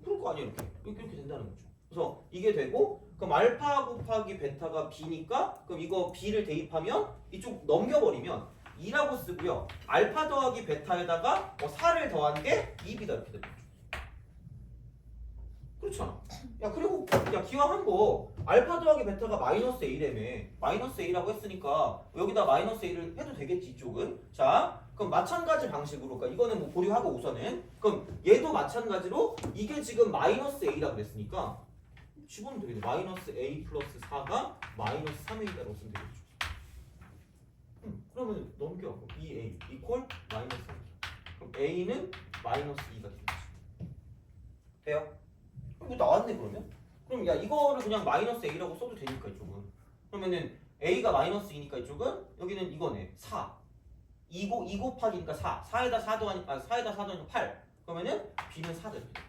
그럴 거 아니에요 이렇게 된다는 거죠. 그래서 이게 되고 그럼 알파 곱하기 베타가 b니까 그럼 이거 b를 대입하면 이쪽 넘겨버리면 2라고 쓰고요. 알파 더하기 베타에다가 4를 더한 게 2b다 이렇게 되는 거죠. 그렇잖아. 야 그리고 야 기왕한 거 알파 더하기 베타가 마이너스 a라며 마이너스 a라고 했으니까 여기다 마이너스 a를 해도 되겠지 이쪽은. 자 그럼 마찬가지 방식으로 그러니까 이거는 뭐 보류하고 우선은 그럼 얘도 마찬가지로 이게 지금 마이너스 a라고 그랬으니까 집어넣으면 되겠네. 마이너스 a 플러스 4가 마이너스 3a라고 쓰면 되겠죠. 그러면 넘겨갖고 2a 이퀄 마이너스 3. 그럼 a는 마이너스 2가 되겠지. 돼요? 이거 나왔네 그러면? 그럼 야 이거를 그냥 마이너스 a라고 써도 되니까 이쪽은. 그러면은 a가 마이너스 2니까 이쪽은 여기는 이거네 4. 2 곱하기니까 4. 4에다 4 더하니까 4에다 4 더하니까 8. 그러면은 b는 4다 이렇게.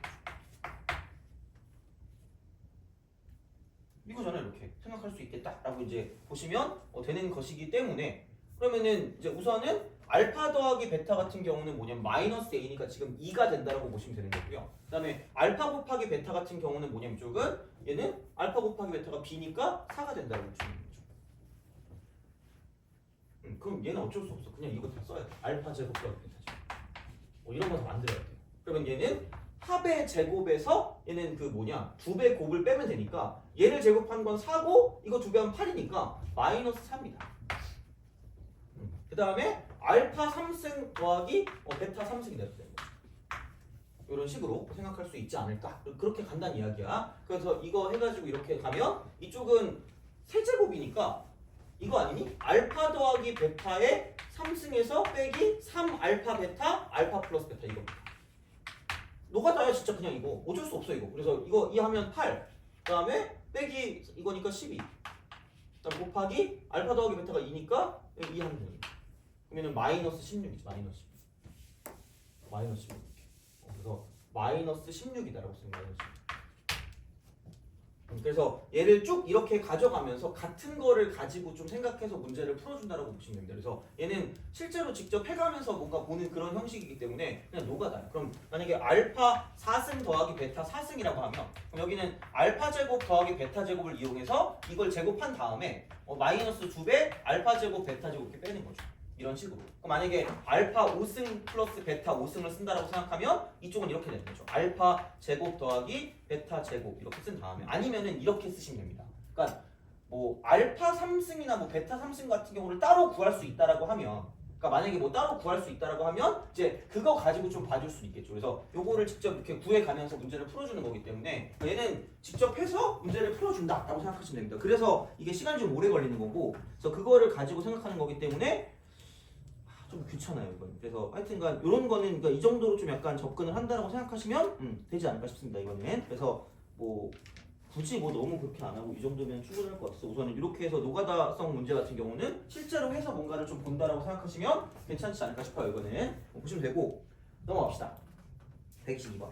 이거잖아 이렇게 생각할 수 있겠다라고 이제 보시면 되는 것이기 때문에 그러면은 이제 우선은 알파 더하기 베타 같은 경우는 뭐냐면 마이너스 a니까 지금 2가 된다라고 보시면 되는 거고요. 그 다음에 알파 곱하기 베타 같은 경우는 뭐냐면 이쪽은 얘는 알파 곱하기 베타가 b니까 4가 된다고 보시면 되는 거죠. 그럼 얘는 어쩔 수 없어. 그냥 이거 다 써야 돼. 알파 제곱 더하기 베타 제곱. 이런 거 다 만들어야 돼요. 그러면 얘는 합의 제곱에서 얘는 그 뭐냐 2배 곱을 빼면 되니까 얘를 제곱한 건 4고 이거 2배하면 8이니까 마이너스 3이다. 그 다음에 알파 3승 더하기 베타 3승이 되는 거죠. 이런 식으로 생각할 수 있지 않을까. 그렇게 간단 이야기야. 그래서 이거 해가지고 이렇게 가면 이쪽은 세제곱이니까 이거 아니니? 알파 더하기 베타의 3승에서 빼기 3알파 베타 알파 플러스 베타 이겁니다. 노가다야 진짜 그냥 이거 어쩔 수 없어 이거. 그래서 이거 2 하면 8 그 다음에 빼기 이거니까 12 그다음 곱하기 알파 더하기 베타가 2니까 2 하면 되니까 그러면 마이너스 16이지. 마이너스 16 그래서 마이너스 16이다라고 쓰는 거예요. 그래서 얘를 쭉 이렇게 가져가면서 같은 거를 가지고 좀 생각해서 문제를 풀어준다라고 보시면 됩니다. 그래서 얘는 실제로 직접 해가면서 뭔가 보는 그런 형식이기 때문에 그냥 노가다요. 그럼 만약에 알파 4승 더하기 베타 4승이라고 하면 그럼 여기는 알파 제곱 더하기 베타 제곱을 이용해서 이걸 제곱한 다음에 마이너스 2배 알파 제곱 베타 제곱 이렇게 빼는 거죠. 이런 식으로. 그럼 만약에 알파 5승 플러스 베타 5승을 쓴다라고 생각하면 이쪽은 이렇게 되는 거죠. 알파 제곱 더하기 베타 제곱 이렇게 쓴 다음에 아니면은 이렇게 쓰시면 됩니다. 그러니까 뭐 알파 3승이나 뭐 베타 3승 같은 경우를 따로 구할 수 있다라고 하면 그러니까 만약에 뭐 따로 구할 수 있다라고 하면 이제 그거 가지고 좀 봐줄 수 있겠죠. 그래서 요거를 직접 이렇게 구해가면서 문제를 풀어주는 거기 때문에 얘는 직접 해서 문제를 풀어준다라고 생각하시면 됩니다. 그래서 이게 시간이 좀 오래 걸리는 거고 그래서 그거를 가지고 생각하는 거기 때문에 좀 귀찮아요 이건. 그래서 하여튼간 이런 거는 그러니까 이 정도로 좀 약간 접근을 한다라고 생각하시면 되지 않을까 싶습니다 이거는. 그래서 뭐 굳이 뭐 너무 그렇게 안 하고 이 정도면 충분할 것 같아서 우선은 이렇게 해서 노가다성 문제 같은 경우는 실제로 해서 뭔가를 좀 본다라고 생각하시면 괜찮지 않을까 싶어요. 이거는 보시면 되고 넘어갑시다. 122번.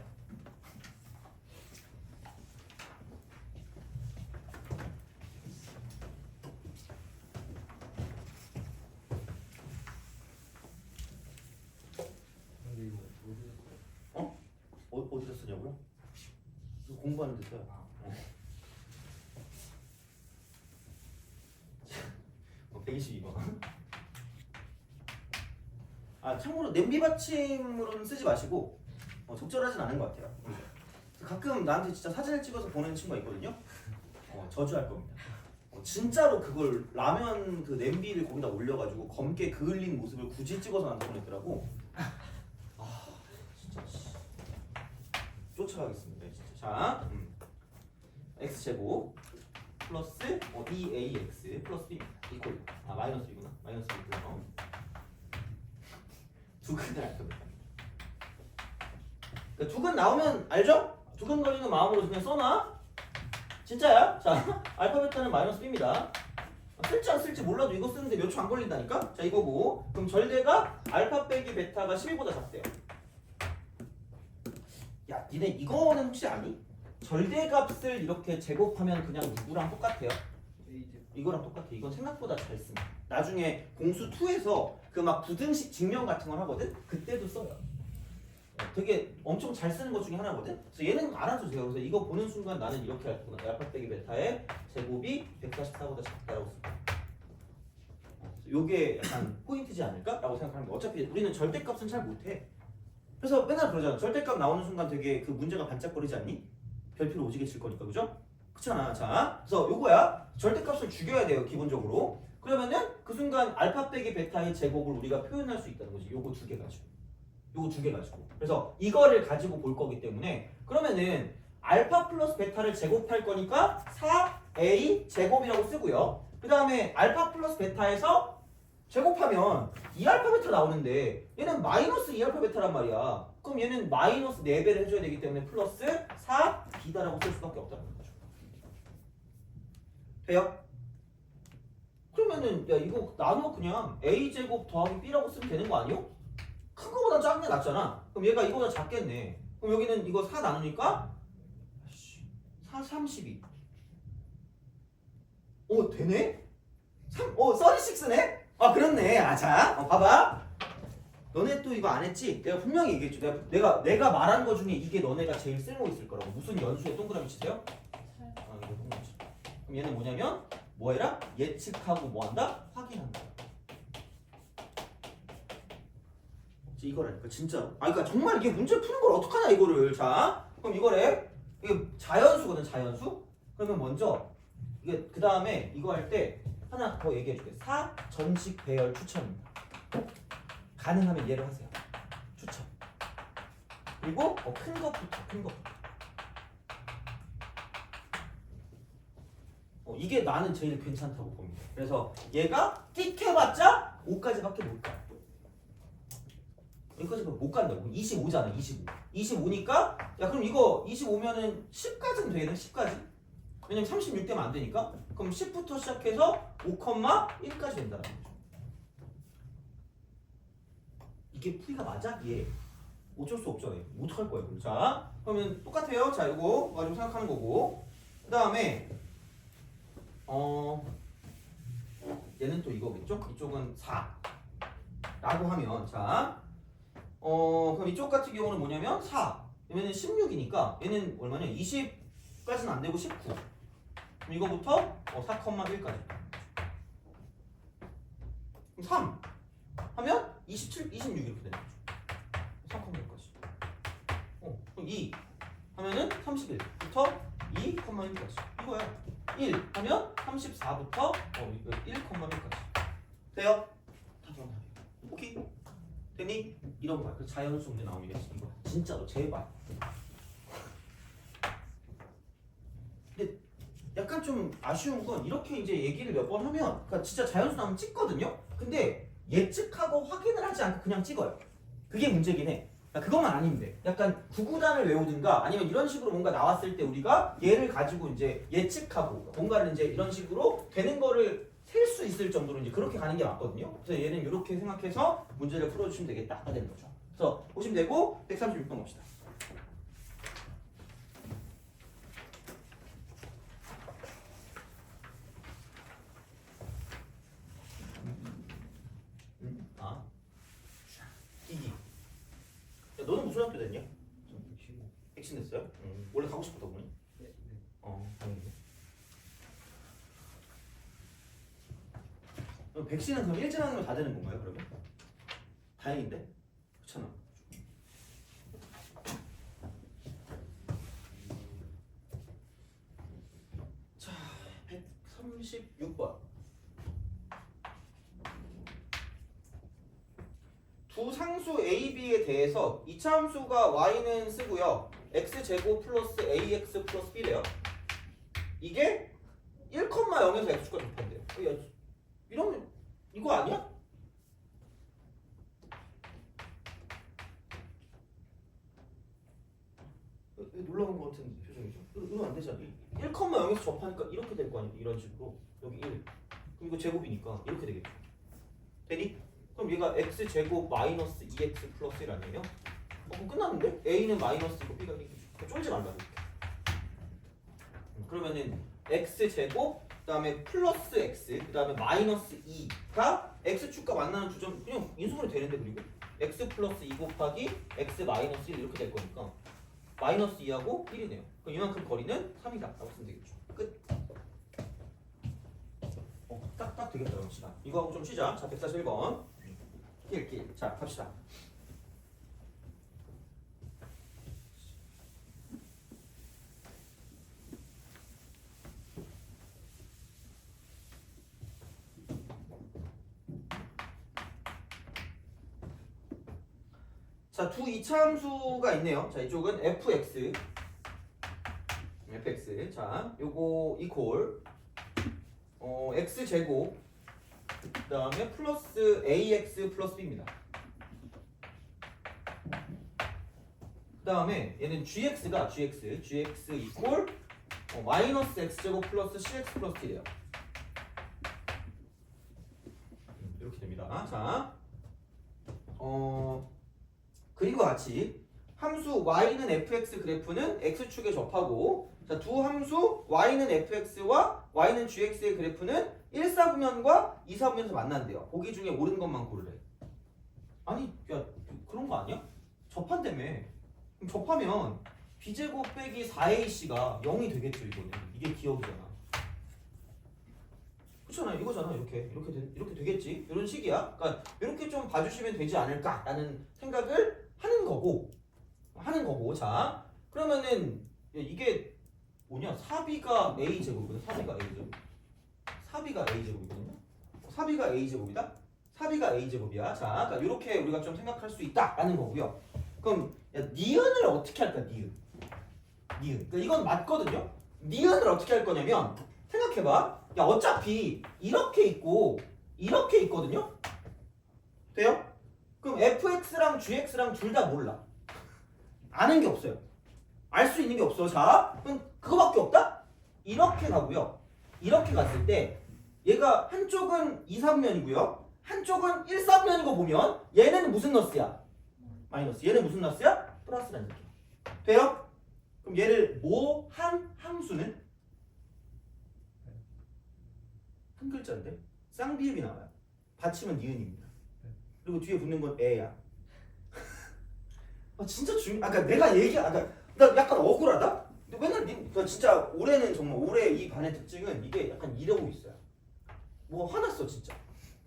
근데 이거 어디서 쓰냐고요? 이거 공부하는 데 써요. 122번. 참고로 냄비 받침으로는 쓰지 마시고 적절하진 않은 것 같아요. 가끔 나한테 진짜 사진을 찍어서 보내는 친구가 있거든요. 저주할 겁니다. 진짜로 그걸 라면 그 냄비를 거기다 올려가지고 검게 그을린 모습을 굳이 찍어서 나한테 보냈더라고. 진짜 쫓아가겠습니다. 진짜. 자, x제곱 플러스 2ax 플러스 b 이퀄 마이너스 b구나. 마이너스 b구나. 두근을 할 겁니다. 그러니까 두근 나오면 알죠? 두근 걸리는 마음으로 그냥 써놔. 진짜야? 자, 알파 베타는 마이너스 b입니다. 쓸지 안 쓸지 몰라도 이거 쓰는데 몇 초 안 걸린다니까? 자, 이거고. 그럼 절대가 알파 빼기 베타가 11보다 작대요. 야, 니네 이거는 혹시 아니? 절대값을 이렇게 제곱하면 그냥 누구랑 똑같아요? 이거랑 똑같아. 이건 생각보다 잘 씁니다. 나중에 공수 2에서 그 막 부등식 증명 같은 걸 하거든? 그때도 써요. 되게 엄청 잘 쓰는 것 중에 하나거든? 그래서 얘는 알아도 돼요. 그래서 이거 보는 순간 나는 이렇게 할 거구나. 알파 빼기 베타의 제곱이 144보다 작다라고 쓸 거야. 요게 약간 포인트지 않을까? 라고 생각하는 거야. 어차피 우리는 절대값은 잘 못해. 그래서 맨날 그러잖아. 절대값 나오는 순간 되게 그 문제가 반짝거리지 않니? 별표를 오지게 칠 거니까, 그죠? 그렇잖아. 자, 그래서 요거야. 절대값을 죽여야 돼요, 기본적으로. 그러면은 그 순간 알파 빼기 베타의 제곱을 우리가 표현할 수 있다는 거지. 요거 두 개 가지고. 요거 두 개 가지고. 그래서 이거를 가지고 볼 거기 때문에 그러면은 알파 플러스 베타를 제곱할 거니까 4a 제곱이라고 쓰고요. 그 다음에 알파 플러스 베타에서 제곱하면 2알파 베타 나오는데 얘는 마이너스 2알파 베타란 말이야. 그럼 얘는 마이너스 4배를 해줘야 되기 때문에 플러스 4b다라고 쓸 수밖에 없다는 거죠. 돼요? 그러면은 야 이거 나눠 그냥 a제곱 더하기 b라고 쓰면 되는 거 아니요? 큰 거보다 작은 게 낫잖아. 그럼 얘가 이거보다 작겠네. 그럼 여기는 이거 4 나누니까 4, 32. 되네? 36네? 그렇네. 자, 봐봐. 너네 또 이거 안 했지? 내가 분명히 얘기했지. 내가 말한 거 중에 이게 너네가 제일 쓸모 있을 거라고. 무슨 연수에 동그라미 치세요? 이거 동그라미 치. 그럼 얘는 뭐냐면 뭐 해라? 예측하고 뭐 한다? 확인한다. 이거라니까 진짜로. 그러니까 정말 이게 문제 푸는 걸 어떡하냐 이거를. 자, 그럼 이거래. 이게 자연수거든, 자연수. 그러면 먼저 이게 그 다음에 이거 할 때 하나 더 얘기해줄게. 4 전식 배열 추천입니다. 가능하면 얘를 하세요. 추천. 그리고 큰 것부터. 이게 나는 제일 괜찮다고 봅니다. 그래서 얘가 띡해봤자 5까지밖에 못 가. 여기까지 못 간다고. 25잖아. 25니까 야 그럼 이거 25면은 10까지는 되겠네. 10까지. 왜냐면 36 되면 안 되니까. 그럼 10부터 시작해서 5,1까지 된다는 거죠. 이게 풀이가 맞아? 예. 어쩔 수 없잖아요. 어떡할 거야 그럼. 자 그러면 똑같아요. 자 이거 가지고 생각하는 거고. 그 다음에 얘는 또 이거겠죠? 이쪽은 4 라고 하면 자 그럼 이쪽 같은 경우는 뭐냐면 4 얘는 16이니까 얘는 얼마냐? 20까지는 안 되고 19. 그럼 이거부터 4,1까지. 그럼 3 하면 27, 26 이렇게 되는 거죠. 3,1까지. 그럼 2 하면은 31부터 2,1까지. 이거야. 1 하면 34부터 1,1까지. 돼요? 다 정답이야. 오케이? 됐니? 이런 거야. 그 자연수 문제 나오면 이거 진짜로 제발. 근데 약간 좀 아쉬운 건 이렇게 이제 얘기를 몇 번 하면 그러니까 진짜 자연수 나오면 찍거든요. 근데 예측하고 확인을 하지 않고 그냥 찍어요. 그게 문제긴 해. 그것만 아니면 돼. 약간 구구단을 외우든가 아니면 이런 식으로 뭔가 나왔을 때 우리가 얘를 가지고 이제 예측하고 뭔가를 이제 이런 식으로 되는 거를 셀 수 있을 정도로 이제 그렇게 가는 게 맞거든요. 그래서 얘는 이렇게 생각해서 문제를 풀어주시면 되겠다가 되는 거죠. 그래서 보시면 되고 136번 봅시다. 기기. 야, 너는 무슨 학교 됐냐? 좀 쉬고. 백신 됐어요? 원래 가고 싶었다 보니? 네. 다행이네. 백신은 그럼 일진학년면 다 되는 건가요, 그러면? 다행인데? 그렇잖아. 자, 136번. 두 상수 A, B에 대해서 이차함수가 y는 쓰고요. x제곱 플러스 ax 플러스 b래요. 이게 1,0에서 x축과 접한대요. 야, 이러면 이거 아니야? 놀라운 것 같은 표정이죠. 이러면 안 되잖아. 1,0에서 접하니까 이렇게 될 거 아니야. 이런 식으로. 여기 1. 그럼 이거 제곱이니까 이렇게 되겠죠. 되니? 그럼 얘가 x제곱 마이너스 2x 플러스 1 아니에요? 그럼 끝났는데? a는 마이너스고 b가 이렇게 쫄지 말라고 이렇게. 그러면은 x제곱 그 다음에 플러스 x 그 다음에 마이너스 2가 x축과 만나는 주점 그냥 인수분해 되는데 그리고 x 플러스 2 곱하기 x 마이너스 1 이렇게 될 거니까 마이너스 2하고 1이네요. 그럼 이만큼 거리는 3이다 라고 쓰면 되겠죠. 끝. 딱 되겠다 그럼 시간. 이거 하고 좀 쉬자. 자 141번 길. 자 갑시다. 자, 두 이차함수가 있네요. 자, 이쪽은 fx. 자, 요거 이퀄 x제곱 그 다음에 플러스 ax 플러스 b입니다. 그 다음에 얘는 gx 이퀄 마이너스 x제곱 플러스 cx 플러스 t래요. 이렇게 됩니다. 자, 그리고 같이 함수 y는 fx 그래프는 x축에 접하고 자, 두 함수 y는 fx와 y는 gx의 그래프는 1사분면과 2사분면에서 만난대요. 보기 중에 옳은 것만 고르래. 아니 야 그런 거 아니야? 접한다며. 그럼 접하면 b제곱 빼기 4ac가 0이 되겠죠. 이거는 이게 기억이잖아. 그렇잖아. 이거잖아. 이렇게 되겠지. 이런 식이야. 그러니까 이렇게 좀 봐주시면 되지 않을까라는 생각을 하는 거고. 자 그러면은 이게 뭐냐? 사비가 a 제곱이거든. 사비가 a 제곱이거든요. 사비가 a 제곱이다. 사비가 a 제곱이야. 자, 그러니까 이렇게 우리가 좀 생각할 수 있다라는 거고요. 그럼 야, 니은을 어떻게 할까? 니은. 그러니까 이건 맞거든요. 니은을 어떻게 할 거냐면 생각해봐. 야 어차피 이렇게 있고 이렇게 있거든요. 돼요? 그럼 fx랑 gx랑 둘 다 몰라. 아는 게 없어요. 알 수 있는 게 없어. 자, 그럼 그거밖에 없다? 이렇게 가고요. 이렇게 갔을 때 얘가 한쪽은 2사분면이고요. 한쪽은 1사분면인 거 보면 얘는 무슨 너스야? 마이너스. 얘는 무슨 너스야? 플러스라는 느낌. 돼요? 그럼 얘를 한 함수는 한 글자인데 쌍비읍이 나와요. 받침은 니은입니다. 그리고 뒤에 붙는 건 애야. 아 진짜 그러니까 내가 나 약간 억울하다. 근데 맨날 나 진짜 올해는 정말 올해 이 반의 특징은 이게 약간 이러고 있어요. 뭐 화났어 진짜.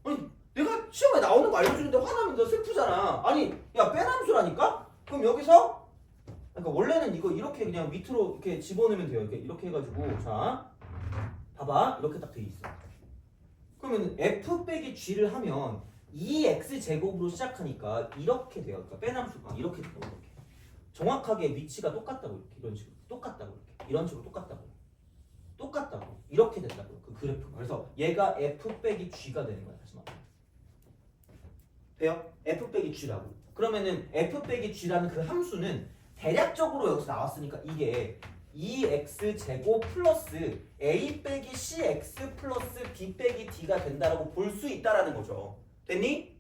아니 내가 시험에 나오는 거 알려주는데 화나면 너 슬프잖아. 아니 야 빼남수라니까? 그럼 여기서 그러니까 원래는 이거 이렇게 그냥 밑으로 이렇게 집어넣으면 돼요. 이렇게 해가지고 자 봐봐 이렇게 딱 돼 있어. 그러면 f 빼기 g를 하면 2x 제곱으로 시작하니까 이렇게 돼요. 그러니까 빼남수가 이렇게 돼요. 이렇게. 정확하게 위치가 똑같다고 이렇게 이런 식으로 똑같다고 이렇게 이런 식으로 똑같다고 이렇게 된다고 그 그래프가. 그래서 얘가 f 빼기 g가 되는 거야. 다시 말해. 돼요? f 빼기 g라고. 그러면은 f 빼기 g라는 그 함수는 대략적으로 여기서 나왔으니까 이게 2x 제곱 플러스 a 빼기 cx 플러스 b 빼기 d가 된다라고 볼 수 있다라는 거죠. 됐니?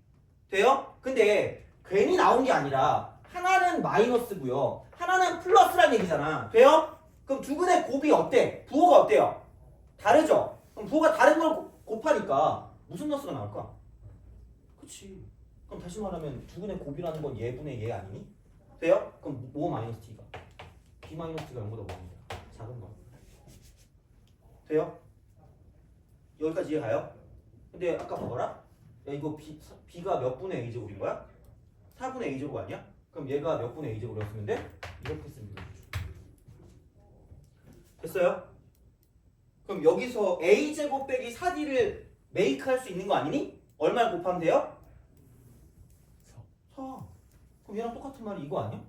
돼요? 근데 괜히 나온 게 아니라 하나는 마이너스고요. 하나는 플러스란 얘기잖아. 돼요? 그럼 두 근의 곱이 어때? 부호가 어때요? 다르죠? 그럼 부호가 다른 걸 곱하니까 무슨 너스가 나올까? 그치. 그럼 다시 말하면 두 근의 곱이라는 건 얘분의 얘 아니니? 돼요? 그럼 뭐 마이너스 t가? b 마이너스 t가 0보다 뭐냐? 작은 거. 돼요? 여기까지 이해가요? 근데 아까 봐봐라. 야 이거 b가 몇 분의 a제곱인 거야? 4분의 a제곱 아니야? 그럼 얘가 몇 분의 a제곱이었으면 돼? 이렇게 쓰면 되죠. 됐어요? 그럼 여기서 a제곱 빼기 4d를 메이크 할 수 있는 거 아니니? 얼마를 곱하면 돼요? 4. 그럼 얘랑 똑같은 말이 이거 아니야?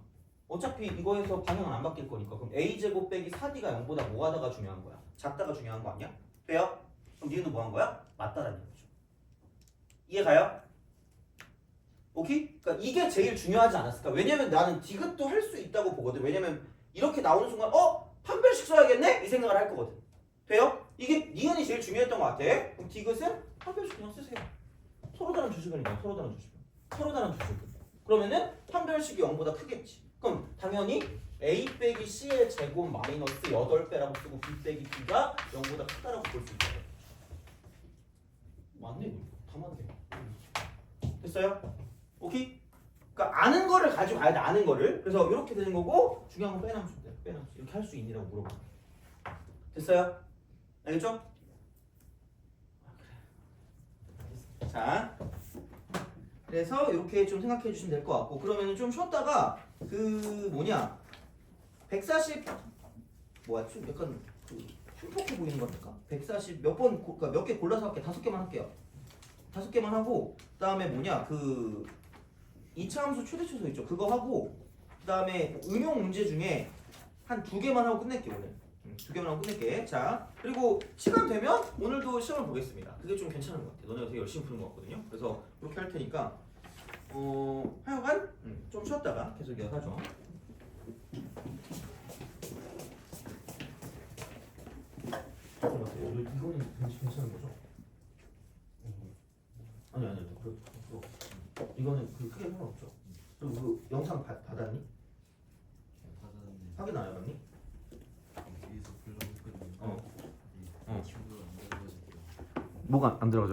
어차피 이거에서 방향은 안 바뀔 거니까. 그럼 a제곱 빼기 4d가 0보다 뭐 하다가 중요한 거야? 작다가 중요한 거 아니야? 돼요? 그럼 니는 뭐 한 거야? 맞다라는 거죠. 이해가요? 오케이? 그러니까 이게 제일 중요하지 않았을까? 왜냐면 나는 디귿도 할 수 있다고 보거든. 왜냐면 이렇게 나오는 순간 판별식 써야겠네? 이 생각을 할 거거든. 돼요? 이게 니은이 제일 중요했던 것 같아. 그럼 디귿은 판별식 그냥 쓰세요. 서로 다른 주식은이잖아. 서로 다른 주식은. 서로 다른 주식은. 그러면은 판별식이 0보다 크겠지. 그럼 당연히 a 빼기 c의 제곱 마이너스 8배라고 쓰고 b 빼기 d가 0보다 크다라고 볼 수 있다. 맞네. 이거. 다 맞네. 됐어요? 오케이? 그러니까 아는 거를 가지고 가야 돼. 아는 거를. 그래서 이렇게 되는 거고 중요한 건 빼남수 돼. 빼남수. 이렇게 할 수 있니라고 물어봐. 됐어요? 알겠죠? 자, 그래서 이렇게 좀 생각해 주시면 될 것 같고 그러면은 좀 쉬었다가 그 뭐냐 140 뭐야 좀 약간 그 흉폭해 보이는 거니까 140 몇 번 그러니까 몇 개 골라서 할게 5개만 할게요. 5개만 하고 그다음에 뭐냐 그 이차함수 최대초소 있죠 그거 하고 그다음에 응용 문제 중에 한 2개만 하고 끝낼게 오늘. 2개만 하고 끝낼게. 자 그리고 시간 되면 오늘도 시험을 보겠습니다. 그게 좀 괜찮은 것 같아. 너네가 되게 열심히 푸는 것 같거든요. 그래서 그렇게 할 테니까 하여간 좀 쉬었다가 계속 이어가죠. 이거는 괜찮은 거죠? 아니 그거 이거는 그 크게 상관없죠. 그리고 그 영상 받았니? 받았는데 확인 안 해봤니? 위에서 불러오거든요. 어. 친구가 안 들어가지고 뭐가 안 들어가죠?